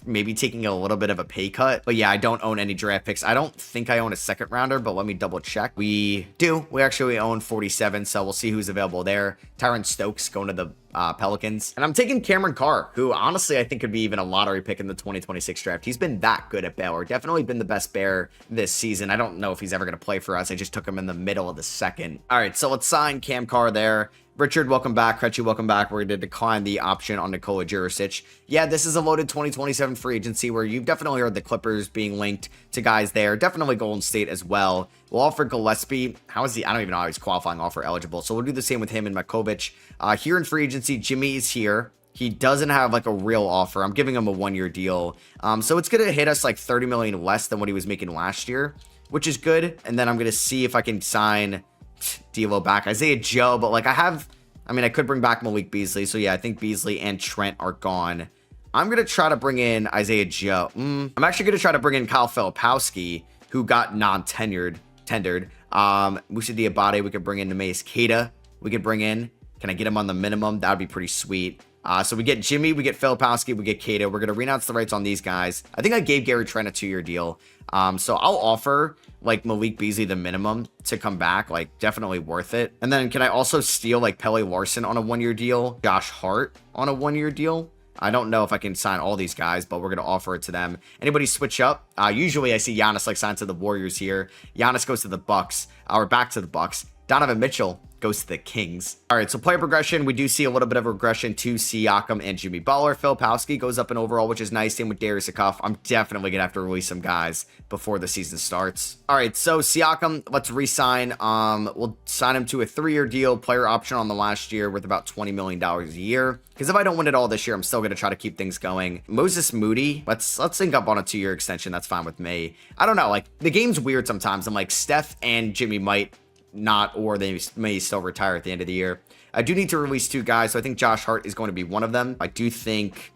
maybe taking a little bit of a pay cut. But yeah, I don't own any draft picks. I don't think I own a 2nd rounder, but let me double check. We do. We actually own 47, so we'll see who's available there. Tyron Stokes going to the Pelicans. And I'm taking Cameron Carr, who honestly I think could be even a lottery pick in the 2026 draft. He's been that good at Baylor. Definitely been the best Bear this season. I don't know if he's ever going to play for us. I just took him in the middle of the 2nd. All right, so let's sign Cam Carr there. Richard, welcome back. Krejci, welcome back. We're going to decline the option on Nikola Jurisic. Yeah, this is a loaded 2027 free agency where you've definitely heard the Clippers being linked to guys there. Definitely Golden State as well. We'll offer Gillespie. How is he? I don't even know how he's qualifying offer eligible. So we'll do the same with him and Makovic. Here in free agency, Jimmy is here. He doesn't have like a real offer. I'm giving him a 1-year deal. So it's going to hit us like 30 million less than what he was making last year, which is good. And then I'm going to see if I can sign Devo back. Isaiah Joe, but like I could bring back Malik Beasley. So yeah, I think Beasley and Trent are gone. I'm going to try to bring in Isaiah Joe. I'm actually going to try to bring in Kyle Filipowski, who got tendered. Moussa Diabate, we could bring in Nemesis Keita. We could bring in. Can I get him on the minimum? That would be pretty sweet. So we get Jimmy, we get Filipowski, we get Keita. We're going to renounce the rights on these guys. I think I gave Gary Trent a 2-year deal. So I'll offer like Malik Beasley the minimum to come back, like definitely worth it. And then can I also steal like Pele Larson on a 1-year deal, Josh Hart on a 1-year deal? I don't know if I can sign all these guys, but we're going to offer it to them. Anybody switch up? Usually I see Giannis like signed to the Warriors here. Giannis goes to the Bucks, or back to the Bucks. Donovan Mitchell goes to the Kings. All right, so player progression, we do see a little bit of regression to Siakam and Jimmy Butler. Filipowski goes up in overall, which is nice. Same with Darius Akuff. I'm definitely gonna have to release some guys before the season starts. All right, so Siakam, let's re-sign. We'll sign him to a 3-year deal, player option on the last year worth about $20 million a year. Because if I don't win it all this year, I'm still gonna try to keep things going. Moses Moody, let's sync up on a 2-year extension. That's fine with me. I don't know, like the game's weird sometimes. I'm like Steph and Jimmy might not, or they may still retire at the end of the year. I do need to release 2 guys, so I think Josh Hart is going to be one of them. I do think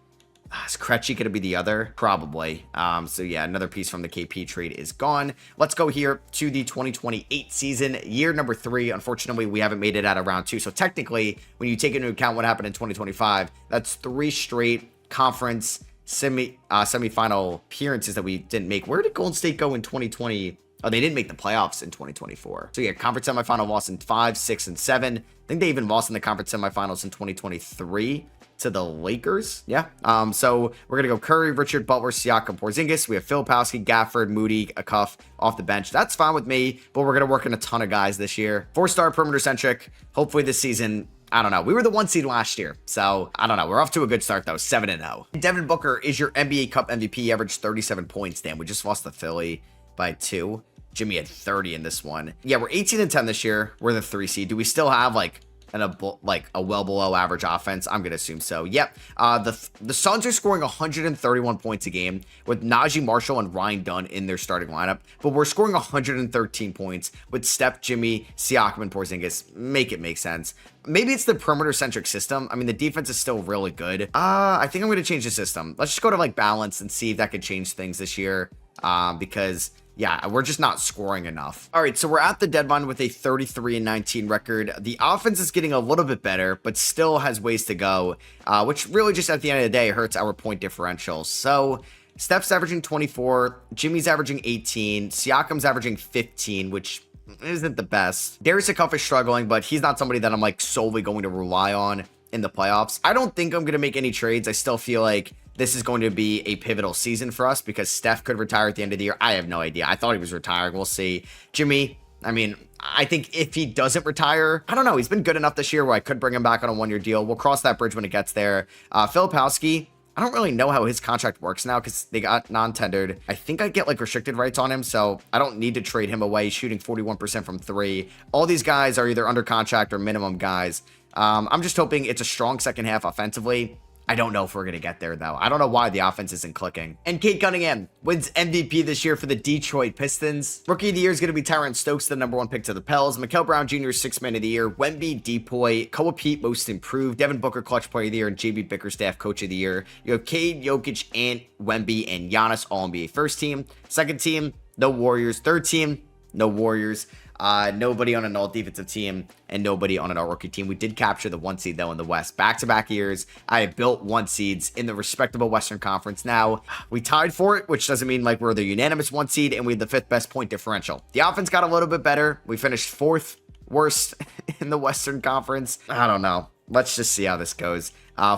is Krejci going to be the other? Probably. So yeah, another piece from the KP trade is gone. Let's go here to the 2028 season, year number 3. Unfortunately, we haven't made it out of round 2. So technically, when you take into account what happened in 2025, that's 3 straight conference semifinal appearances that we didn't make. Where did Golden State go in 2020? Oh, they didn't make the playoffs in 2024. So yeah, conference semifinal loss in 5, 6, and 7. I think they even lost in the conference semifinals in 2023 to the Lakers. Yeah. So we're going to go Curry, Richard, Butler, Siakam, Porzingis. We have Filipowski, Gafford, Moody, Akuff off the bench. That's fine with me, but we're going to work in a ton of guys this year. 4-star perimeter centric. Hopefully this season, I don't know. We were the 1 seed last year. So I don't know. We're off to a good start though. 7-0. Devin Booker is your NBA Cup MVP. He averaged 37 points. Damn, we just lost to Philly by 2. Jimmy had 30 in this one. Yeah, we're 18-10 this year. We're the 3 seed. Do we still have like a well below average offense? I'm gonna assume so. Yep. The Suns are scoring 131 points a game with Najee Marshall and Ryan Dunn in their starting lineup, but we're scoring 113 points with Steph, Jimmy, Siakam, and Porzingis. Make it make sense. Maybe it's the perimeter centric system. I mean, the defense is still really good. I think I'm gonna change the system. Let's just go to like balance and see if that could change things this year. Because yeah, we're just not scoring enough. All right, so we're at the deadline with a 33-19 record. The offense is getting a little bit better, but still has ways to go, which really just at the end of the day hurts our point differential. So Steph's averaging 24, Jimmy's averaging 18, Siakam's averaging 15, which isn't the best. Darius Akuff is struggling, but he's not somebody that I'm like solely going to rely on in the playoffs. I don't think I'm going to make any trades. I still feel like this is going to be a pivotal season for us because Steph could retire at the end of the year. I have no idea. I thought he was retiring. We'll see. Jimmy, I mean, I think if he doesn't retire, I don't know. He's been good enough this year where I could bring him back on a 1-year deal. We'll cross that bridge when it gets there. Filipowski, I don't really know how his contract works now because they got non-tendered. I think I get like restricted rights on him, so I don't need to trade him away. He's shooting 41% from 3. All these guys are either under contract or minimum guys. I'm just hoping it's a strong second half offensively. I don't know if we're going to get there, though. I don't know why the offense isn't clicking. And Cade Cunningham wins MVP this year for the Detroit Pistons. Rookie of the Year is going to be Tyrone Stokes, the #1 pick to the Pels. Mikael Brown Jr., 6th Man of the Year. Wemby, Depoy. Koa Pete, Most Improved. Devin Booker, Clutch Player of the Year. And JB Bickerstaff, Coach of the Year. You have Cade, Jokic, and Wemby, and Giannis, all NBA first team. Second team, no Warriors. Third team, no Warriors. Nobody on an all defensive team and nobody on an all rookie team. We did capture the 1 seed though in the West. Back-to-back years, I have built 1 seeds in the respectable Western Conference. Now, we tied for it, which doesn't mean like we're the unanimous 1 seed and we had the 5th best point differential. The offense got a little bit better. We finished 4th worst in the Western Conference. I don't know. Let's just see how this goes.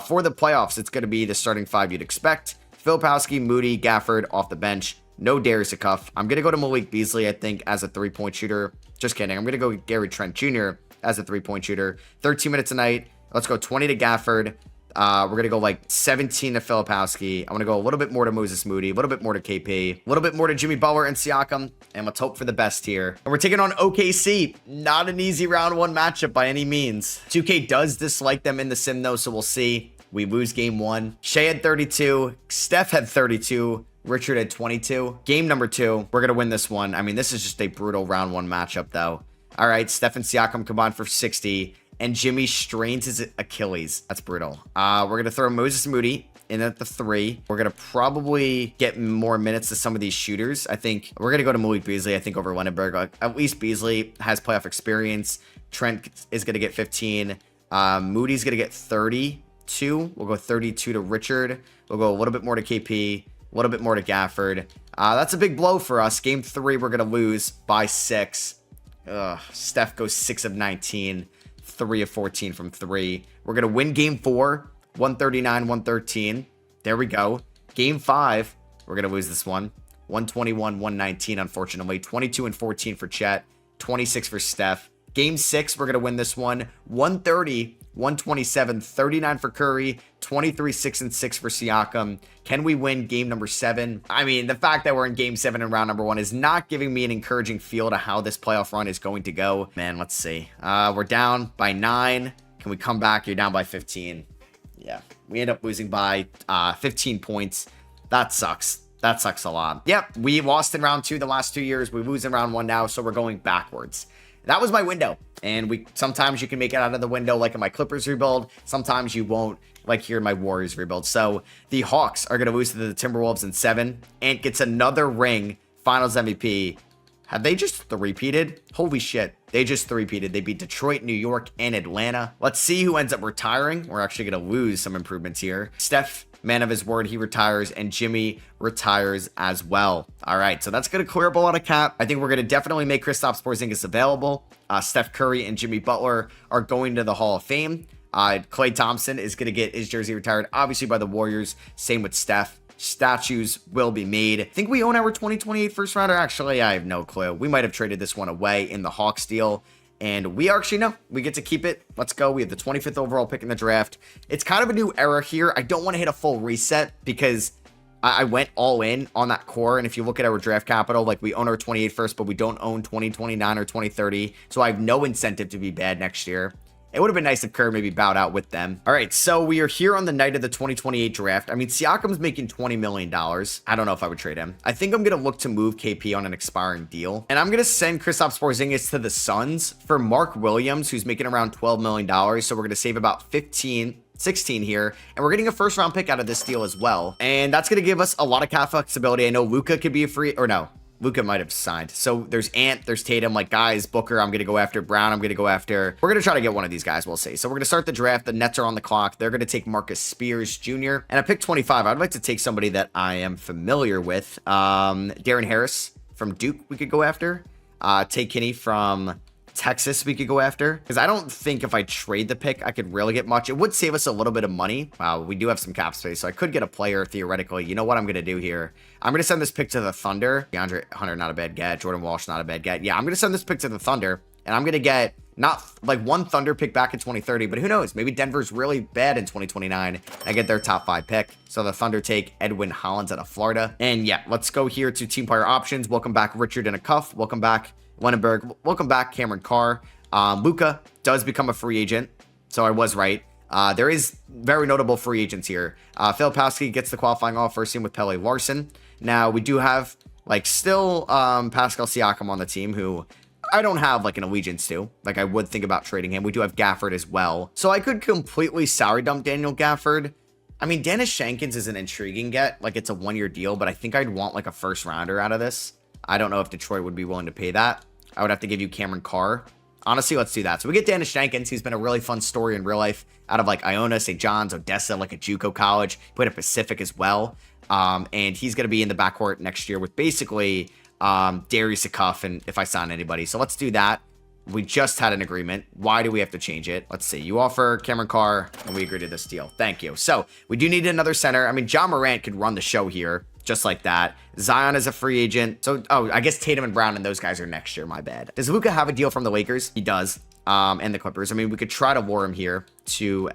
For the playoffs, it's going to be the starting 5 you'd expect. Filipowski, Moody, Gafford off the bench. No Darius Akuff. I'm going to go to Malik Beasley, I think, as a 3-point shooter. Just kidding. I'm going to go with Gary Trent Jr. as a 3-point shooter. 13 minutes a night. Let's go 20 to Gafford. We're going to go like 17 to Filipowski. I'm going to go a little bit more to Moses Moody, a little bit more to KP, a little bit more to Jimmy Butler and Siakam. And let's hope for the best here. And we're taking on OKC. Not an easy round one matchup by any means. 2K does dislike them in the sim though, so we'll see. We lose game one. Shea had 32. Steph had 32. Richard had 22. Game number 2. We're going to win this one. I mean, this is just a brutal round one matchup though. All right, Steph and Siakam combined for 60. And Jimmy strains his Achilles. That's brutal. We're going to throw Moses Moody in at the 3. We're going to probably get more minutes to some of these shooters. I think we're going to go to Malik Beasley, I think, over Lindenberg. At least Beasley has playoff experience. Trent is going to get 15. Moody's going to get 32. We'll go 32 to Richard. We'll go a little bit more to KP, a little bit more to Gafford. That's a big blow for us. Game 3, we're going to lose by 6. Steph goes 6 of 19. 3 of 14 from 3. We're going to win game 4, 139-113. There we go. Game 5, we're going to lose this one. 121-119, unfortunately. 22 and 14 for Chet. 26 for Steph. Game 6, we're going to win this one. 130-127. 39 for Curry. 23, 6 and 6 for Siakam. Can we win game number 7? I mean, the fact that we're in game 7 in round number 1 is not giving me an encouraging feel to how this playoff run is going to go. Man, let's see. We're down by 9. Can we come back? You're down by 15. Yeah, we end up losing by 15 points. That sucks. That sucks a lot. Yep, we lost in round 2 the last 2 years. We lose in round 1 now, so we're going backwards. That was my window, and sometimes you can make it out of the window like in my Clippers rebuild. Sometimes you won't, like here in my Warriors rebuild. So the Hawks are going to lose to the Timberwolves in 7. Ant gets another ring, Finals MVP. Have they just three-peated? Holy shit, they just three-peated. They beat Detroit, New York, and Atlanta. Let's see who ends up retiring. We're actually going to lose some improvements here. Steph, man of his word, he retires, and Jimmy retires as well. All right, so that's going to clear up a lot of cap. I think we're going to definitely make Kristaps Porzingis available. Steph Curry and Jimmy Butler are going to the Hall of Fame. Klay Thompson is going to get his jersey retired, obviously, by the Warriors. Same with Steph. Statues will be made. I think we own our 2028 first rounder. Actually, I have no clue. We might have traded this one away in the Hawks deal. And we actually know we get to keep it. Let's go. We have the 25th overall pick in the draft. It's kind of a new era here. I don't want to hit a full reset because I went all in on that core. And if you look at our draft capital, like we own our 28 first, but we don't own 2029 or 2030. So I have no incentive to be bad next year. It would have been nice if Kerr maybe bowed out with them. All right, so we are here on the night of the 2028 draft. I mean, Siakam's making $20 million. I don't know if I would trade him. I think I'm going to look to move KP on an expiring deal. And I'm going to send Kristaps Porzingis to the Suns for Mark Williams, who's making around $12 million. So we're going to save about 16 here, and we're getting a first round pick out of this deal as well. And that's going to give us a lot of cap flexibility. I know Luka could be a free, or no, Luka might have signed. So there's Ant, there's Tatum, like guys, Booker, I'm going to go after Brown. I'm going to go after, we're going to try to get one of these guys. We'll see. So we're going to start the draft. The Nets are on the clock. They're going to take Marcus Spears Jr. And I picked 25. I'd like to take somebody that I am familiar with. Darren Harris from Duke, we could go after. Tay Kinney from Texas we could go after, because I don't think if I trade the pick I could really get much. It would save us a little bit of money. We do have some cap space, so I could get a player theoretically. You know what I'm going to do here? I'm going to send this pick to the Thunder. DeAndre Hunter, not a bad get. Jordan Walsh, not a bad get. Yeah, I'm going to send this pick to the Thunder, and I'm going to get not like one Thunder pick back in 2030, but who knows? Maybe Denver's really bad in 2029. I get their top 5 pick. So the Thunder take Edwin Hollins out of Florida. And yeah, let's go here to team player options. Welcome back Richard in a cuff. Welcome back Lindenberg. Welcome back Cameron Carr. Luka does become a free agent, so I was right. There is very notable free agents here. Filipowski gets the qualifying offer, same with Pele Larson. Now we do have like still Pascal Siakam on the team, who I don't have like an allegiance to. Like I would think about trading him. We do have Gafford as well, so I could completely salary dump Daniel Gafford. I mean, Dennis Shankins is an intriguing get. Like it's a 1-year deal, but I think I'd want like a first rounder out of this. I don't know if Detroit would be willing to pay that. I would have to give you Cameron Carr. Honestly, let's do that. So we get Dennis Shankins. He's been a really fun story in real life out of like Iona, St. John's, Odessa, like a JUCO college. Played at Pacific as well. And he's going to be in the backcourt next year with basically Darius Akuff and if I sign anybody. So let's do that. We just had an agreement. Why do we have to change it? Let's see. You offer Cameron Carr, and we agree to this deal. Thank you. So we do need another center. I mean, John Morant could run the show here. just like that. Zion is a free agent. So, oh, I guess Tatum and Brown and those guys are next year. My bad. Does Luka have a deal from the Lakers? He does. And the Clippers. I mean, we could try to lure him here to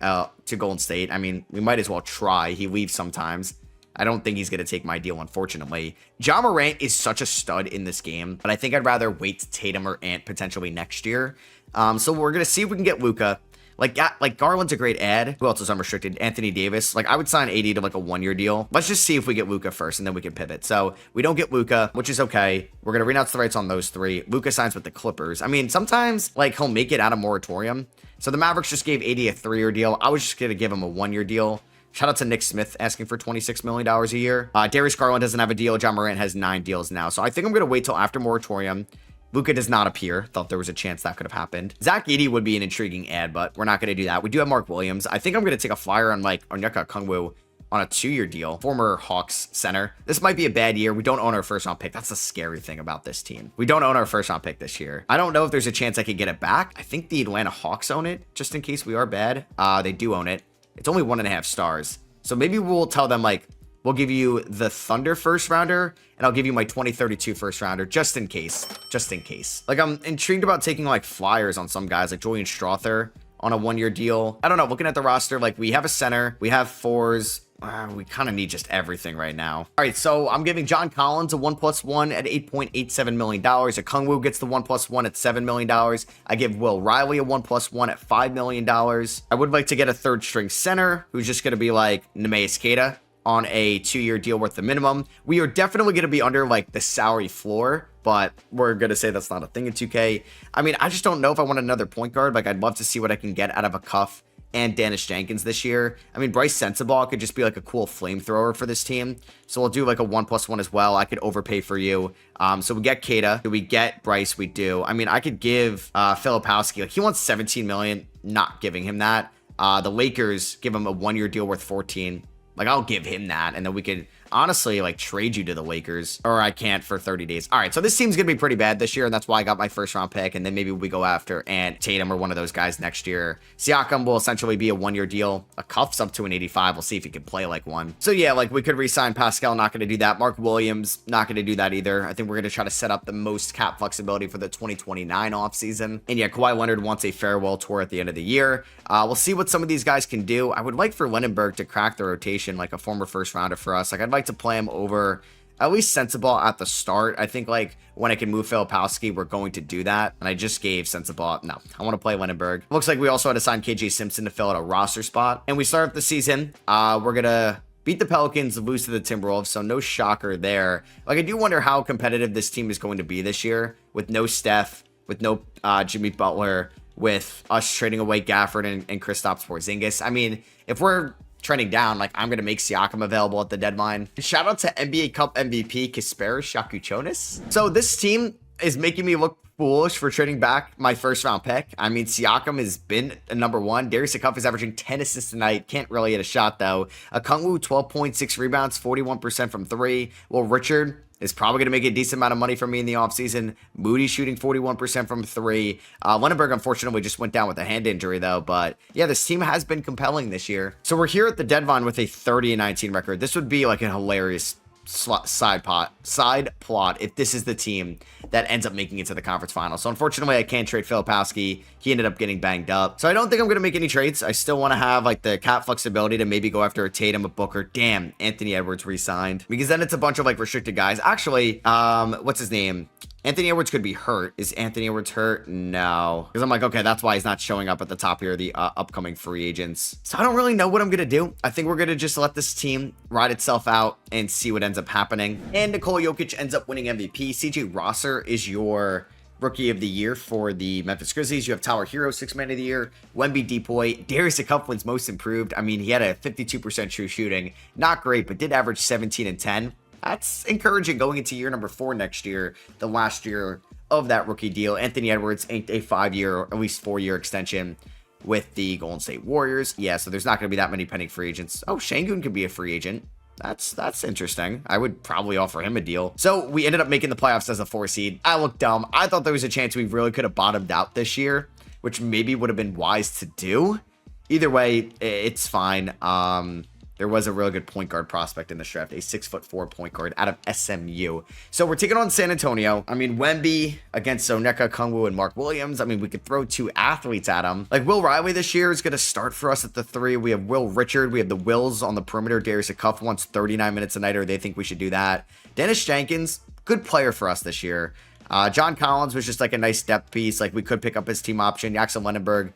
Golden State. I mean, we might as well try. He leaves sometimes. I don't think he's going to take my deal, unfortunately. Ja Morant is such a stud in this game, but I think I'd rather wait to Tatum or Ant potentially next year. So we're going to see if we can get Luka. Like Garland's a great ad. Who else is unrestricted? Anthony Davis. Like, I would sign AD to like a 1-year deal. Let's just see if we get Luka first, and then we can pivot. So we don't get Luka, which is okay. We're going to renounce the rights on those 3. Luka signs with the Clippers. I mean, sometimes like he'll make it out of moratorium. So the Mavericks just gave AD a 3-year deal. I was just going to give him a 1-year deal. Shout out to Nick Smith asking for $26 million a year. Darius Garland doesn't have a deal. Ja Morant has 9 deals now. So I think I'm going to wait till after moratorium. Luka does not appear. Thought there was a chance that could have happened. Zach Edey would be an intriguing ad, but we're not going to do that. We do have Mark Williams. I think I'm going to take a flyer on like Onyeka Okongwu on a 2-year deal. Former Hawks center. This might be a bad year. We don't own our first round pick. That's the scary thing about this team. We don't own our first round pick this year. I don't know if there's a chance I could get it back. I think the Atlanta Hawks own it, just in case we are bad. They do own it. It's only 1.5 stars. So maybe we'll tell them, like, we'll give you the Thunder first rounder, and I'll give you my 2032 first rounder, just in case. Just in case. Like, I'm intrigued about taking, like, flyers on some guys, like Julian Strother on a 1-year deal. I don't know. Looking at the roster, like, we have a center. We have 4s. We kind of need just everything right now. All right, so I'm giving John Collins a 1+1 at $8.87 million. Okongwu gets the 1+1 at $7 million. I give Will Riley a 1+1 at $5 million. I would like to get a 3rd-string center who's just going to be like Neemias Queta on a 2-year deal worth the minimum. We are definitely going to be under like the salary floor, but we're going to say that's not a thing in 2K. I mean, I just don't know if I want another point guard. Like, I'd love to see what I can get out of a Cuff and Dennis Jenkins this year. I mean, Bryce Sensabaugh could just be like a cool flamethrower for this team. So we'll do like a 1+1 as well. I could overpay for you. So we get Queta. Do we get Bryce? We do. I mean, I could give Filipowski. Like, he wants 17 million. Not giving him that. The Lakers give him a 1-year deal worth 14. Like, I'll give him that, and then we could honestly like trade you to the Lakers, or I can't for 30 days. All right, so this team's gonna be pretty bad this year, and that's why I got my 1st-round pick, and then maybe we go after Ant, Tatum, or one of those guys next year. Siakam will essentially be a 1-year deal. A Cuff's up to an 85. We'll see if he can play like one. So yeah, like, we could re-sign Pascal. Not gonna do that. Mark Williams, not gonna do that either. I think we're gonna try to set up the most cap flexibility for the 2029 offseason. And yeah, Kawhi Leonard wants a farewell tour at the end of the year. We'll see what some of these guys can do. I would like for Lenenberg to crack the rotation, like a former 1st-rounder for us. Like, I'd like to play him over at least Sensabaugh at the start. I think, like, when I can move Filipowski, we're going to do that. And I just gave Sensabaugh. No, I want to play Lenenberg. Looks like we also had to sign KJ Simpson to fill out a roster spot. And we start up the season. We're going to beat the Pelicans, lose to the Timberwolves, so no shocker there. Like, I do wonder how competitive this team is going to be this year with no Steph, with no Jimmy Butler, with us trading away Gafford and Kristaps Porzingis. I mean, if we're trending down, like, I'm going to make Siakam available at the deadline. Shout out to NBA Cup MVP Kasparis Shakuchonis. So this team is making me look foolish for trading back my 1st-round pick. I mean, Siakam has been a number 1. Darius Akuff is averaging 10 assists tonight. Can't really hit a shot, though. Okongwu, 12.6 rebounds, 41% from 3. Well, Richard is probably going to make a decent amount of money for me in the offseason. Moody shooting 41% from 3. Lenenberg, unfortunately, just went down with a hand injury, though. But yeah, this team has been compelling this year. So we're here at the deadline with a 30-19 record. This would be like a hilarious side plot if this is the team that ends up making it to the conference final. So unfortunately, I can't trade Filipowski. He ended up getting banged up. So I don't think I'm going to make any trades. I still want to have like the cap flexibility to maybe go after a Tatum, a Booker. Damn, Anthony Edwards re-signed, because then it's a bunch of like restricted guys. Actually, what's his name? Anthony Edwards could be hurt. Is Anthony Edwards hurt? No. Because I'm like, okay, that's why he's not showing up at the top here of the upcoming free agents. So I don't really know what I'm going to do. I think we're going to just let this team ride itself out and see what ends up happening. And Nikola Jokic ends up winning MVP. CJ Rosser is your Rookie of the Year for the Memphis Grizzlies. You have Tyler Hero, 6th Man of the Year. Wemby Depoy. Darius Akuff wins Most Improved. I mean, he had a 52% true shooting. Not great, but did average 17 and 10. That's encouraging going into year number 4 next year, the last year of that rookie deal. Anthony Edwards inked a 5-year, or at least 4-year extension with the Golden State Warriors. Yeah, so there's not going to be that many pending free agents. Oh, Şengün could be a free agent. That's interesting. I would probably offer him a deal. So we ended up making the playoffs as a 4 seed. I looked dumb. I thought there was a chance we really could have bottomed out this year, which maybe would have been wise to do. Either way, it's fine. there was a really good point guard prospect in the draft, a 6'4" point guard out of SMU. So we're taking on San Antonio. I mean, Wemby against Onyeka Okongwu and Mark Williams. I mean, we could throw two athletes at them. Like Will Riley this year is going to start for us at the 3. We have Will Richard. We have the Wills on the perimeter. Darius Cuff wants 39 minutes a night, or they think we should do that. Dennis Jenkins, good player for us this year. John Collins was just like a nice depth piece. Like we could pick up his team option. Jackson Lendenberg,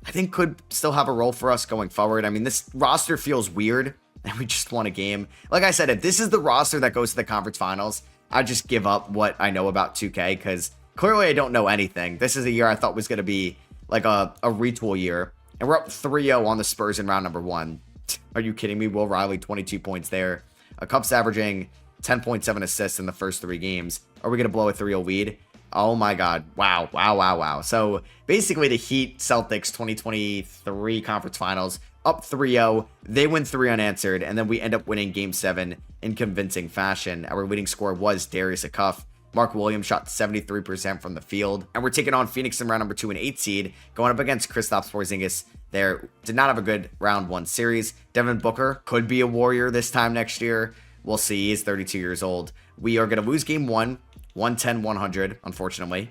I think, could still have a role for us going forward. I mean, this roster feels weird, and we just won a game. Like I said, if this is the roster that goes to the conference finals, I'd just give up what I know about 2K, because clearly I don't know anything. This is a year I thought was going to be like a retool year, and we're up 3-0 on the Spurs in round number 1. Are you kidding me? Will Riley, 22 points there. Cup's averaging 10.7 assists in the first 3 games. Are we going to blow a 3-0 lead? Oh my God. Wow. So basically the Heat Celtics 2023 conference finals, up 3-0. They win 3 unanswered, and then we end up winning game 7 in convincing fashion. Our leading scorer was Darius Cuff. Mark Williams shot 73% from the field. And we're taking on Phoenix in round number 2, an 8 seed, going up against Kristaps Porzingis. There did not have a good round 1 series. Devin Booker could be a Warrior this time next year. We'll see. He's 32 years old. We are going to lose game 1, 110-100, unfortunately.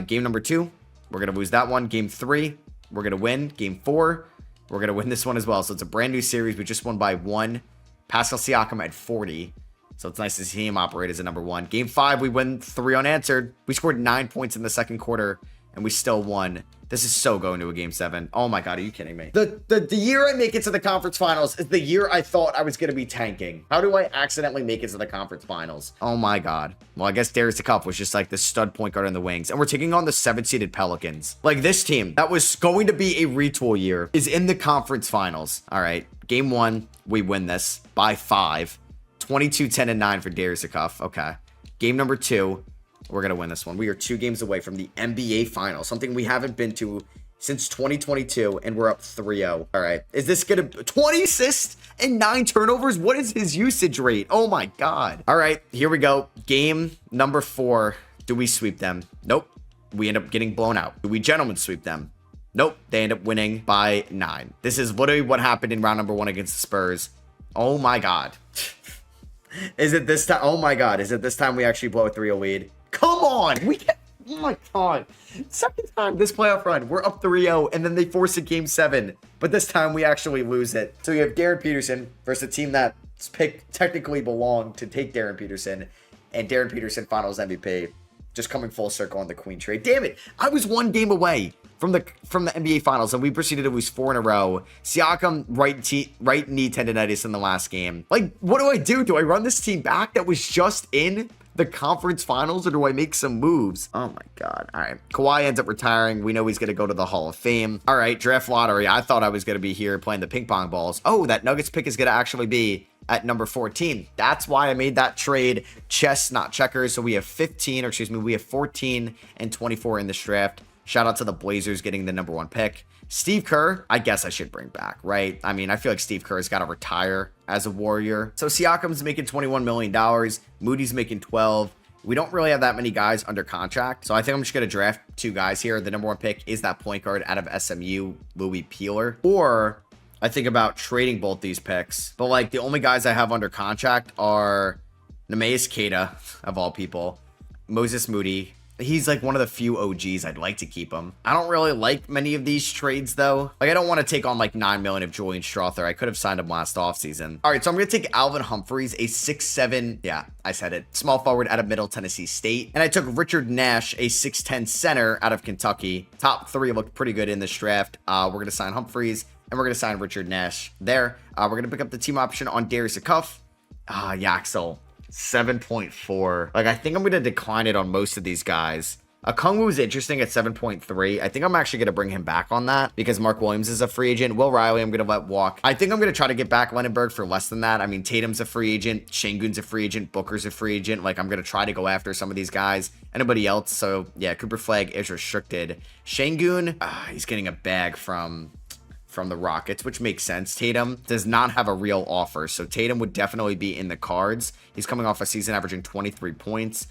Game number 2, we're going to lose that one. Game 3, we're going to win. Game 4, we're going to win this one as well. So it's a brand new series. We just won by 1. Pascal Siakam at 40. So it's nice to see him operate as a number 1. Game 5, we win 3 unanswered. We scored 9 points in the second quarter, and we still won. This is so going to a game 7. Oh my God, are you kidding me? The year I make it to the conference finals is the year I thought I was going to be tanking. How do I accidentally make it to the conference finals? Oh my God. Well, I guess Darius Cuff was just like the stud point guard in the wings. And we're taking on the 7-seeded Pelicans. Like this team that was going to be a retool year is in the conference finals. All right. Game 1, we win this by 5. 22-10-9 for Darius Cuff. Okay. Game number 2. We're going to win this one. We are 2 games away from the NBA Finals, something we haven't been to since 2022, and we're up 3-0. All right. Is this going to... 20 assists and 9 turnovers? What is his usage rate? Oh, my God. All right. Here we go. Game number 4. Do we sweep them? Nope. We end up getting blown out. Do we gentlemen sweep them? Nope. They end up winning by 9. This is literally what happened in round number 1 against the Spurs. Oh, my God. Is it this time? Oh, my God. Is it this time we actually blow a 3-0 lead? Come on, we can. Oh my God, second time this playoff run, we're up 3-0, and then they force a game 7, but this time we actually lose it. So you have Darren Peterson versus a team that's picked technically belonged to take Darren Peterson, and Darren Peterson Finals MVP, just coming full circle on the Queen trade. Damn it, I was 1 game away from the NBA Finals, and we proceeded to lose 4 in a row. Siakam right knee tendonitis in the last game. Like, what do? Do I run this team back that was just in the conference finals, or do I make some moves? Oh my God. All right. Kawhi ends up retiring. We know he's going to go to the Hall of Fame. All right. Draft lottery. I thought I was going to be here playing the ping pong balls. Oh, that Nuggets pick is going to actually be at number 14. That's why I made that trade. Chess, not checkers. So we have 14 and 24 in this draft. Shout out to the Blazers getting the number 1 pick. Steve Kerr, I guess I should bring back, right? I mean, I feel like Steve Kerr has got to retire as a Warrior. So Siakam's making $21 million. Moody's making 12. We don't really have that many guys under contract. So I think I'm just going to draft 2 guys here. The number 1 pick is that point guard out of SMU, Louis Peeler. Or I think about trading both these picks. But like the only guys I have under contract are Neemias Queta, of all people, Moses Moody. He's like one of the few OGs. I'd like to keep him. I don't really like many of these trades though. Like I don't want to take on like $9 million of Julian Strother. I could have signed him last offseason. All right, so I'm going to take Alvin Humphreys, a 6'7", yeah, I said it, small forward out of Middle Tennessee State. And I took Richard Nash, a 6'10" center out of Kentucky. Top 3 looked pretty good in this draft. We're going to sign Humphreys, and we're going to sign Richard Nash there. We're going to pick up the team option on Darius Cuff. Yaxel. 7.4. Like, I think I'm going to decline it on most of these guys. Okongwu is interesting at 7.3. I think I'm actually going to bring him back on that because Mark Williams is a free agent. Will Riley, I'm going to let walk. I think I'm going to try to get back Lendenberg for less than that. I mean, Tatum's a free agent. Şengün's a free agent. Booker's a free agent. Like, I'm going to try to go after some of these guys. Anybody else? So, yeah, Cooper Flagg is restricted. Şengün, he's getting a bag from the Rockets, which makes sense. Tatum does not have a real offer, so Tatum would definitely be in the cards. He's coming off a season averaging 23 points.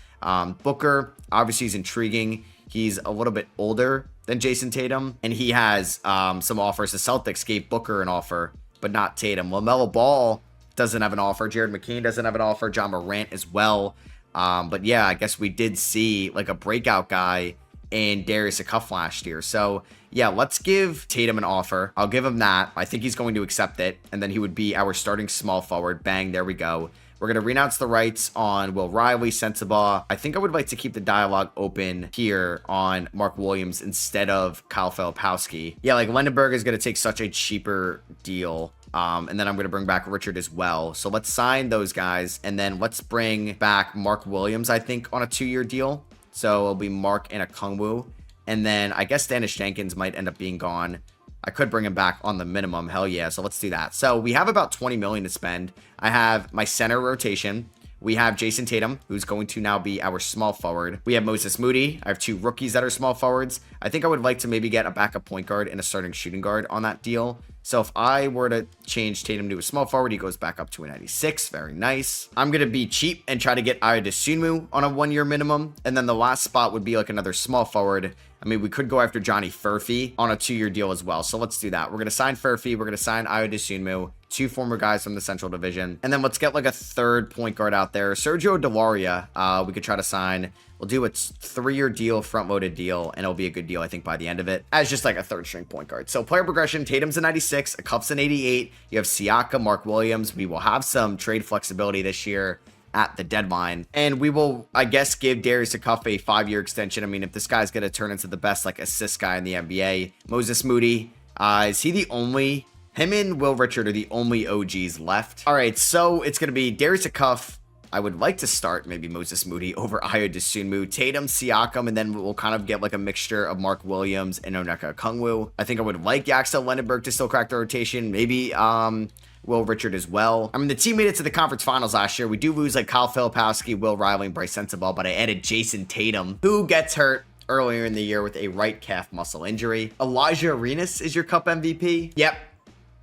Booker, obviously, is intriguing. He's a little bit older than Jason Tatum, and he has some offers. The Celtics gave Booker an offer but not Tatum. LaMelo Ball doesn't have an offer. Jared McCain doesn't have an offer. John Morant as well. But yeah, I guess we did see like a breakout guy in Darius Akuff last year. So yeah, let's give Tatum an offer. I'll give him that. I think he's going to accept it. And then he would be our starting small forward. Bang, there we go. We're going to renounce the rights on Will Riley, Sensabaugh. I think I would like to keep the dialogue open here on Mark Williams instead of Kyle Filipowski. Yeah, like Lendenberg is going to take such a cheaper deal. And then I'm going to bring back Richard as well. So let's sign those guys. And then let's bring back Mark Williams, I think, on a 2-year deal. So it'll be Mark and Okongwu. And then I guess Dennis Jenkins might end up being gone. I could bring him back on the minimum. Hell yeah. So let's do that. So we have about 20 million to spend. I have my center rotation. We have Jason Tatum, who's going to now be our small forward. We have Moses Moody. I have 2 rookies that are small forwards. I think I would like to maybe get a backup point guard and a starting shooting guard on that deal. So if I were to change Tatum to a small forward, he goes back up to a 96. Very nice. I'm going to be cheap and try to get Ayo Dosunmu on a 1-year minimum. And then the last spot would be like another small forward. I mean, we could go after Johnny Furphy on a 2-year deal as well. So let's do that. We're going to sign Furphy. We're going to sign Ayo Dosunmu. 2 former guys from the Central Division. And then let's get like a 3rd point guard out there. Sergio Delaria, we could try to sign. We'll do a 3-year deal, front-loaded deal, and it'll be a good deal, I think, by the end of it, as just like a 3rd-string point guard. So player progression, Tatum's a 96, Akuff's an 88. You have Siakam, Mark Williams. We will have some trade flexibility this year at the deadline. And we will, I guess, give Darius Akuff a 5-year extension. I mean, if this guy's going to turn into the best, like, assist guy in the NBA. Moses Moody, is he the only... Him and Will Richard are the only OGs left. All right, so it's going to be Darius Akuff. I would like to start maybe Moses Moody over Ayo Dosunmu, Tatum, Siakam, and then we'll kind of get like a mixture of Mark Williams and Onyeka Okongwu. I think I would like Yaxel Lendenberg to still crack the rotation. Maybe Will Richard as well. I mean, the team made it to the conference finals last year. We do lose like Kyle Filipowski, Will Riley, and Bryce Sensabaugh, but I added Jason Tatum, who gets hurt earlier in the year with a right calf muscle injury. Elijah Arenas is your Cup MVP. Yep.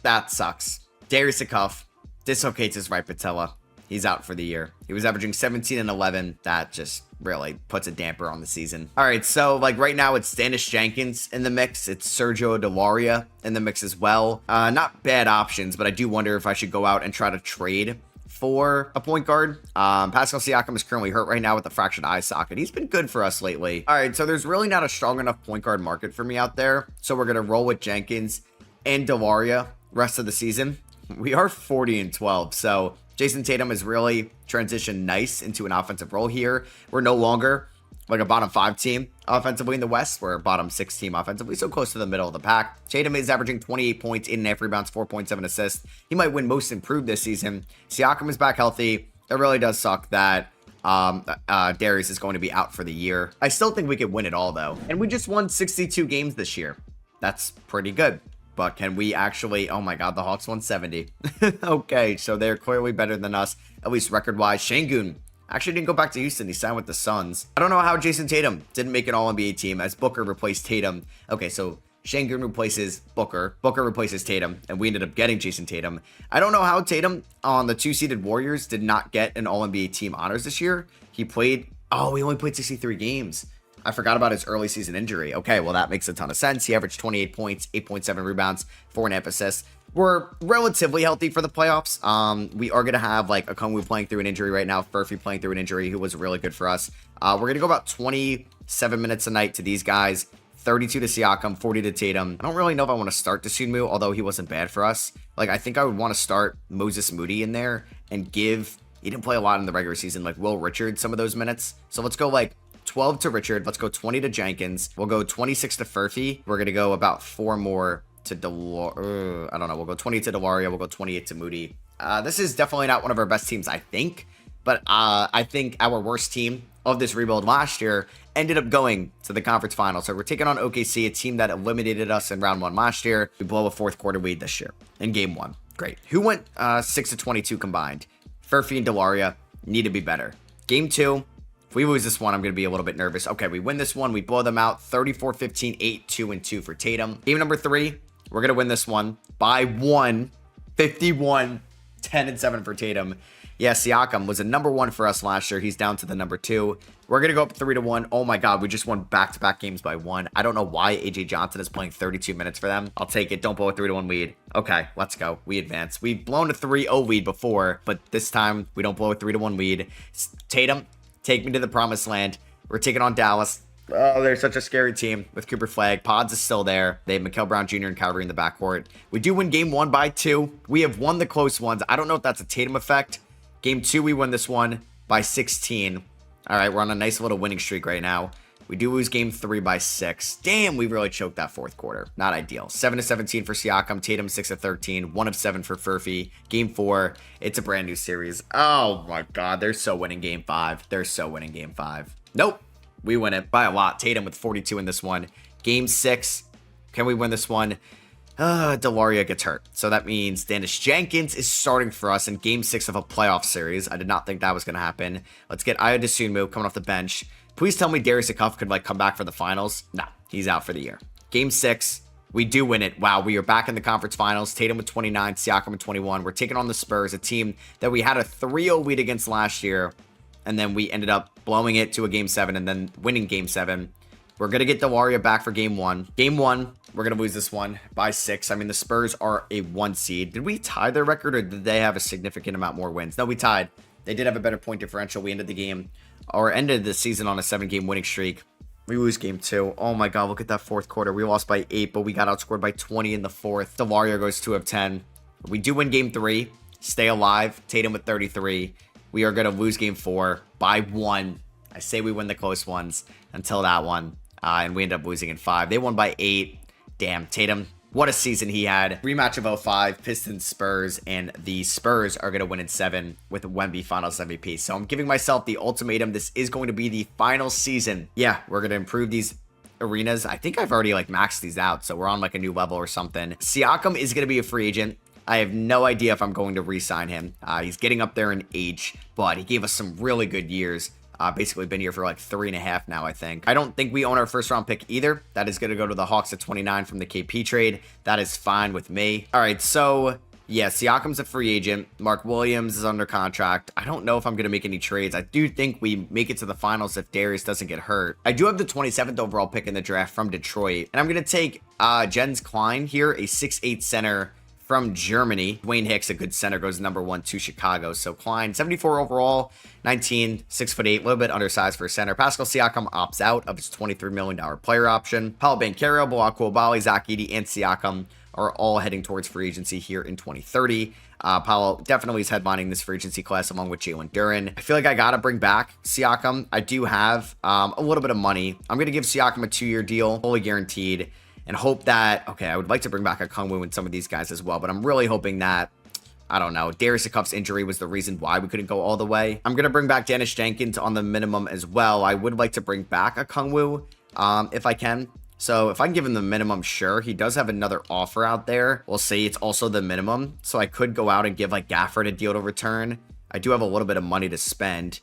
That sucks. Darius Akuff dislocates his right patella. He's out for the year. He was averaging 17 and 11. That just really puts a damper on the season. All right, so like right now it's Dennis Jenkins in the mix. It's Sergio Delaria in the mix as well. Not bad options, but I do wonder if I should go out and try to trade for a point guard. Pascal Siakam is currently hurt right now with a fractured eye socket. He's been good for us lately. All right, so there's really not a strong enough point guard market for me out there. So we're going to roll with Jenkins and Delaria rest of the season. We are 40 and 12, so Jason Tatum has really transitioned nice into an offensive role here. We're no longer like a bottom 5 team offensively in the West. We're a bottom 6 team offensively, so close to the middle of the pack. Tatum is averaging 28 points, 8.5 rebounds, 4.7 assists. He might win most improved this season. Siakam is back healthy. It really does suck that Darius is going to be out for the year. I still think we could win it all, though. And we just won 62 games this year. That's pretty good. But can we actually... Oh my god, the Hawks won 70. Okay, so they're clearly better than us, at least record-wise. Sengun actually didn't go back to Houston. He signed with the Suns. I don't know how Jason Tatum didn't make an All-NBA team as Booker replaced Tatum. Okay, so Sengun replaces Booker. Booker replaces Tatum, and we ended up getting Jason Tatum. I don't know how Tatum on the 2-seeded Warriors did not get an All-NBA team honors this year. He played... Oh, he only played 63 games. I forgot about his early season injury. Okay, well, that makes a ton of sense. He averaged 28 points, 8.7 rebounds, 4.5 assists. We're relatively healthy for the playoffs. We are going to have, like, Okongwu playing through an injury right now, Furphy playing through an injury, who was really good for us. We're going to go about 27 minutes a night to these guys, 32 to Siakam, 40 to Tatum. I don't really know if I want to start Dosunmu, although he wasn't bad for us. Like, I think I would want to start Moses Moody in there and give... He didn't play a lot in the regular season, like Will Richard, some of those minutes. So let's go, like, 12 to Richard. Let's go 20 to Jenkins. We'll go 26 to Furphy. We're going to go about 4 more to I don't know. We'll go 20 to Delaria. We'll go 28 to Moody. This is definitely not one of our best teams, I think. But I think our worst team of this rebuild last year ended up going to the conference final. So we're taking on OKC, a team that eliminated us in round 1 last year. We blow a 4th quarter lead this year in game 1. Great. Who went 6 to 22 combined? Furphy and Delaria need to be better. Game 2. If we lose this one, I'm going to be a little bit nervous. Okay, we win this one. We blow them out. 34-15, 8-2-2 for Tatum. Game number 3, we're going to win this one by 1. 51, 10-7 for Tatum. Yeah, Siakam was a number 1 for us last year. He's down to the number 2. We're going to go up 3-1. Oh my God, we just won back-to-back games by 1. I don't know why AJ Johnson is playing 32 minutes for them. I'll take it. Don't blow a 3-1 lead. Okay, let's go. We advance. We've blown a 3-0 lead before, but this time we don't blow a 3-1 lead. Tatum, take me to the promised land. We're taking on Dallas. Oh, they're such a scary team with Cooper Flag. Pods is still there. They have Mikael Brown Jr. and Kyrie in the backcourt. We do win game 1 by 2. We have won the close ones. I don't know if that's a Tatum effect. Game 2, we win this one by 16. All right, we're on a nice little winning streak right now. We do lose game 3 by 6. Damn, we really choked that fourth quarter. Not ideal. 7-17 for Siakam. Tatum 6-13. 1 of 7 for Furphy. Game 4, it's a brand new series. Oh my God, they're so winning game 5. They're so winning game 5. Nope. We win it by a lot. Tatum with 42 in this one. Game 6. Can we win this one? Delaria gets hurt. So that means Dennis Jenkins is starting for us in game 6 of a playoff series. I did not think that was going to happen. Let's get Ayo Dosunmu coming off the bench. Please tell me Darius Akuff could come back for the finals. No, he's out for the year. Game 6. We do win it. Wow, we are back in the conference finals. Tatum with 29, Siakam with 21. We're taking on the Spurs, a team that we had a 3-0 lead against last year. And then we ended up blowing it to a game 7 and then winning game 7. We're going to get Delaria back for game 1. Game 1, we're going to lose this one by 6. I mean, the Spurs are a 1 seed. Did we tie their record or did they have a significant amount more wins? No, we tied. They did have a better point differential. We ended the game or ended the season on a 7-game winning streak. We lose game 2. Oh my God, look at that fourth quarter. We lost by 8, but we got outscored by 20 in the fourth. Delaria goes 2 of 10. We do win game 3. Stay alive. Tatum with 33. We are going to lose game 4 by 1. I say we win the close ones until that one. And we end up losing in 5. They won by 8. Damn, Tatum. What a season he had. Rematch of 05, Pistons, Spurs, and the Spurs are going to win in 7 with Wemby Finals MVP. So I'm giving myself the ultimatum. This is going to be the final season. Yeah, we're going to improve these arenas. I think I've already maxed these out, so we're on a new level or something. Siakam is going to be a free agent. I have no idea if I'm going to re-sign him. He's getting up there in age, but he gave us some really good years. Basically been here for 3.5 now, I think. I don't think we own our first round pick either. That is going to go to the Hawks at 29 from the KP trade. That is fine with me. All right, so yeah, Siakam's a free agent. Mark Williams is under contract. I don't know if I'm going to make any trades. I do think we make it to the finals if Darius doesn't get hurt. I do have the 27th overall pick in the draft from Detroit, and I'm going to take Jens Klein here, a 6'8 center from Germany. Dwayne Hicks, a good center, goes number 1 to Chicago. So Klein, 74 overall, 19, 6'8", a little bit undersized for a center. Pascal Siakam opts out of his $23 million player option. Paolo Banchero, Bilal Coulibaly, Zach Edey, and Siakam are all heading towards free agency here in 2030. Paolo definitely is headlining this free agency class along with Jalen Duren. I feel like I got to bring back Siakam. I do have a little bit of money. I'm going to give Siakam a 2-year deal, fully guaranteed, and hope that, okay, I would like to bring back a Okongwu and some of these guys as well, but I'm really hoping that, I don't know, Darius Akuff's injury was the reason why we couldn't go all the way. I'm going to bring back Dennis Jenkins on the minimum as well. I would like to bring back a Okongwu if I can. So if I can give him the minimum, sure. He does have another offer out there. We'll see. It's also the minimum. So I could go out and give Gafford a deal to return. I do have a little bit of money to spend.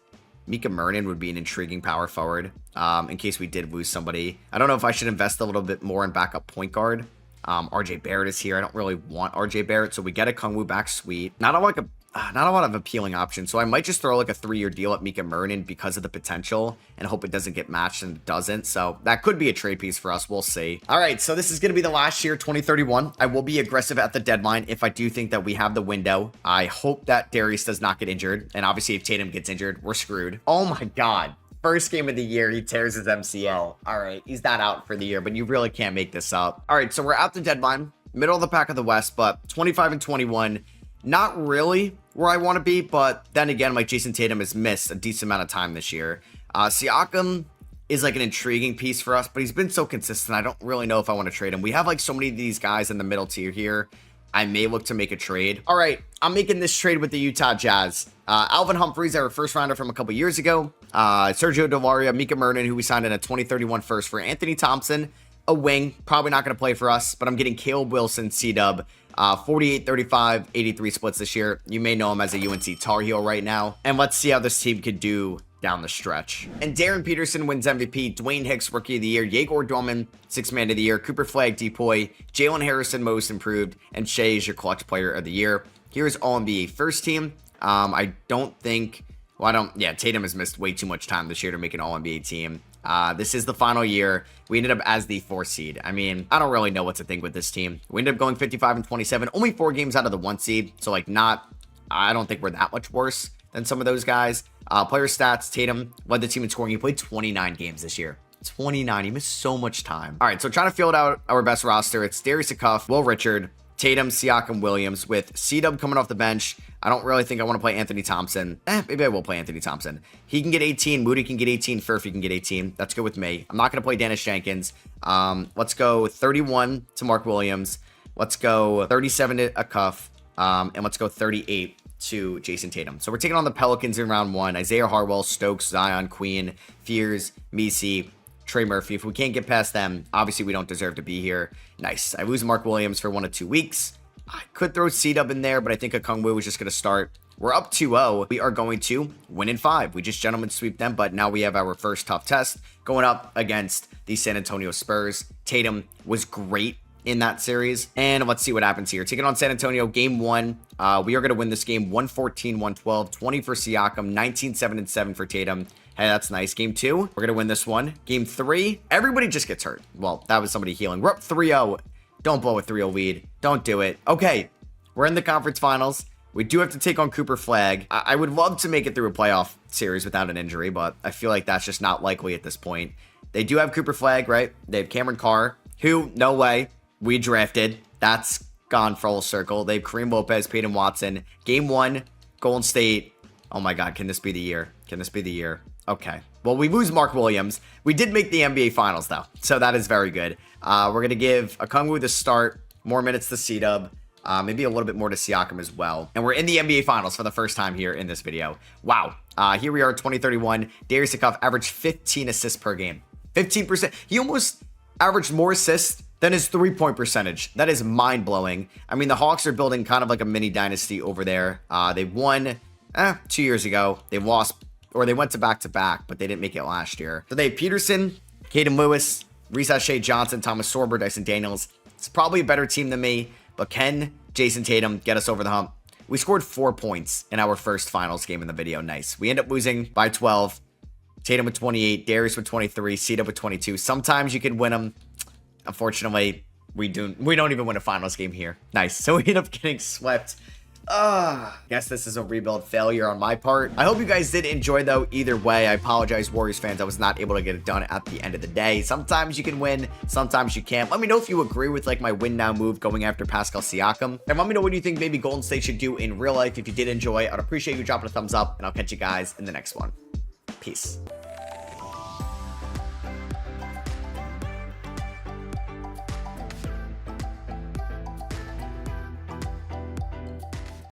Mika Mernon would be an intriguing power forward in case we did lose somebody. I don't know if I should invest a little bit more in backup point guard. RJ Barrett is here. I don't really want RJ Barrett, so we get a Okongwu back, sweet. Not a lot of appealing options, so I might just throw a 3-year deal at Mika Mernon because of the potential and hope it doesn't get matched, and it doesn't. So that could be a trade piece for us. We'll see. All right, so this is going to be the last year, 2031. I will be aggressive at the deadline if I do think that we have the window. I hope that Darius does not get injured, and obviously if Tatum gets injured, we're screwed. Oh my God. First game of the year, he tears his MCL. All right, he's not out for the year, but you really can't make this up. All right, so we're at the deadline, middle of the pack of the West, but 25-21, not really where I want to be, but then again, Jason Tatum has missed a decent amount of time this year. Siakam is an intriguing piece for us, but he's been so consistent. I don't really know if I want to trade him. We have so many of these guys in the middle tier here. I may look to make a trade. All right, I'm making this trade with the Utah Jazz. Alvin Humphreys, our first rounder from a couple years ago. Sergio Delaria, Mika Mernon, who we signed in a 2031 first for Anthony Thompson, a wing, probably not going to play for us, but I'm getting Caleb Wilson, C-Dub, 48, 35, 83 splits this year. You may know him as a UNC Tar Heel right now. And let's see how this team could do down the stretch. And Darren Peterson wins MVP, Dwayne Hicks Rookie of the Year, Yegor Doman 6th Man of the Year, Cooper Flag Depoy, Jalen Harrison Most Improved, and Shea is your Clutch Player of the Year. Here's All NBA First Team. I don't think Well, I don't, yeah, Tatum has missed way too much time this year to make an All-NBA team. This is the final year. We ended up as the 4th seed. I mean, I don't really know what to think with this team. We ended up going 55-27, only 4 games out of the 1 seed. So, like, I don't think we're that much worse than some of those guys. Player stats, Tatum led the team in scoring. He played 29 games this year. 29. He missed so much time. All right, so trying to field out our best roster. It's Darius Akuff, Will Richard, Tatum, Siakam, Williams, with C-Dub coming off the bench. I don't really think I want to play Anthony Thompson. Maybe I will play Anthony Thompson. He can get 18. Moody can get 18. Furphy can get 18. That's good with me. I'm not going to play Dennis Jenkins. Let's go 31 to Mark Williams. Let's go 37 to Akuff. And let's go 38 to Jason Tatum. So we're taking on the Pelicans in round 1. Isaiah Harwell, Stokes, Zion, Queen, Fears, Misi, Trey Murphy. If we can't get past them, obviously we don't deserve to be here. Nice. I lose Mark Williams for 1 to 2 weeks. I could throw C-Dub in there, but I think Okongwu was just going to start. We're up 2-0. We are going to win in 5. We just gentlemen sweep them, but now we have our first tough test going up against the San Antonio Spurs. Tatum was great in that series, and let's see what happens here. Taking on San Antonio, game 1. We are going to win this game 114-112, 20 for Siakam, 19-7-7 for Tatum. Hey, that's nice. Game 2, we're going to win this one. Game 3, everybody just gets hurt. Well, that was somebody healing. We're up 3-0. Don't blow a 3-0 lead. Don't do it. Okay, we're in the conference finals. We do have to take on Cooper Flagg. I would love to make it through a playoff series without an injury, but I feel like that's just not likely at this point. They do have Cooper Flagg, right? They have Cameron Carr, who, no way, we drafted. That's gone full circle. They have Kareem Lopez, Peyton Watson. Game 1, Golden State. Oh my God, can this be the year? Can this be the year? Okay. Well, we lose Mark Williams. We did make the NBA Finals, though, so that is very good. We're going to give Okongwu the start, more minutes to C-Dub, maybe a little bit more to Siakam as well. And we're in the NBA Finals for the first time here in this video. Wow. Here we are, 2031. Darius Akuff averaged 15 assists per game. 15%. He almost averaged more assists than his 3-point percentage. That is mind-blowing. I mean, the Hawks are building kind of like a mini dynasty over there. They won 2 years ago. They lost, or they went to back-to-back, but they didn't make it last year. So they have Peterson, Caden Lewis, Reese Shea Johnson, Thomas Sorber, Dyson Daniels. It's probably a better team than me, but can Jason Tatum get us over the hump? We scored 4 points in our first finals game in the video. Nice. We end up losing by 12. Tatum with 28, Darius with 23, C-Dub with 22. Sometimes you can win them. Unfortunately, we don't even win a finals game here. Nice. So we end up getting swept. Guess this is a rebuild failure on my part. I hope you guys did enjoy, though. Either way, I apologize, Warriors fans. I was not able to get it done at the end of the day. Sometimes you can win, sometimes you can't. Let me know if you agree with like my win now move going after Pascal Siakam. And let me know what you think maybe Golden State should do in real life. If you did enjoy, I'd appreciate you dropping a thumbs up, and I'll catch you guys in the next one. Peace.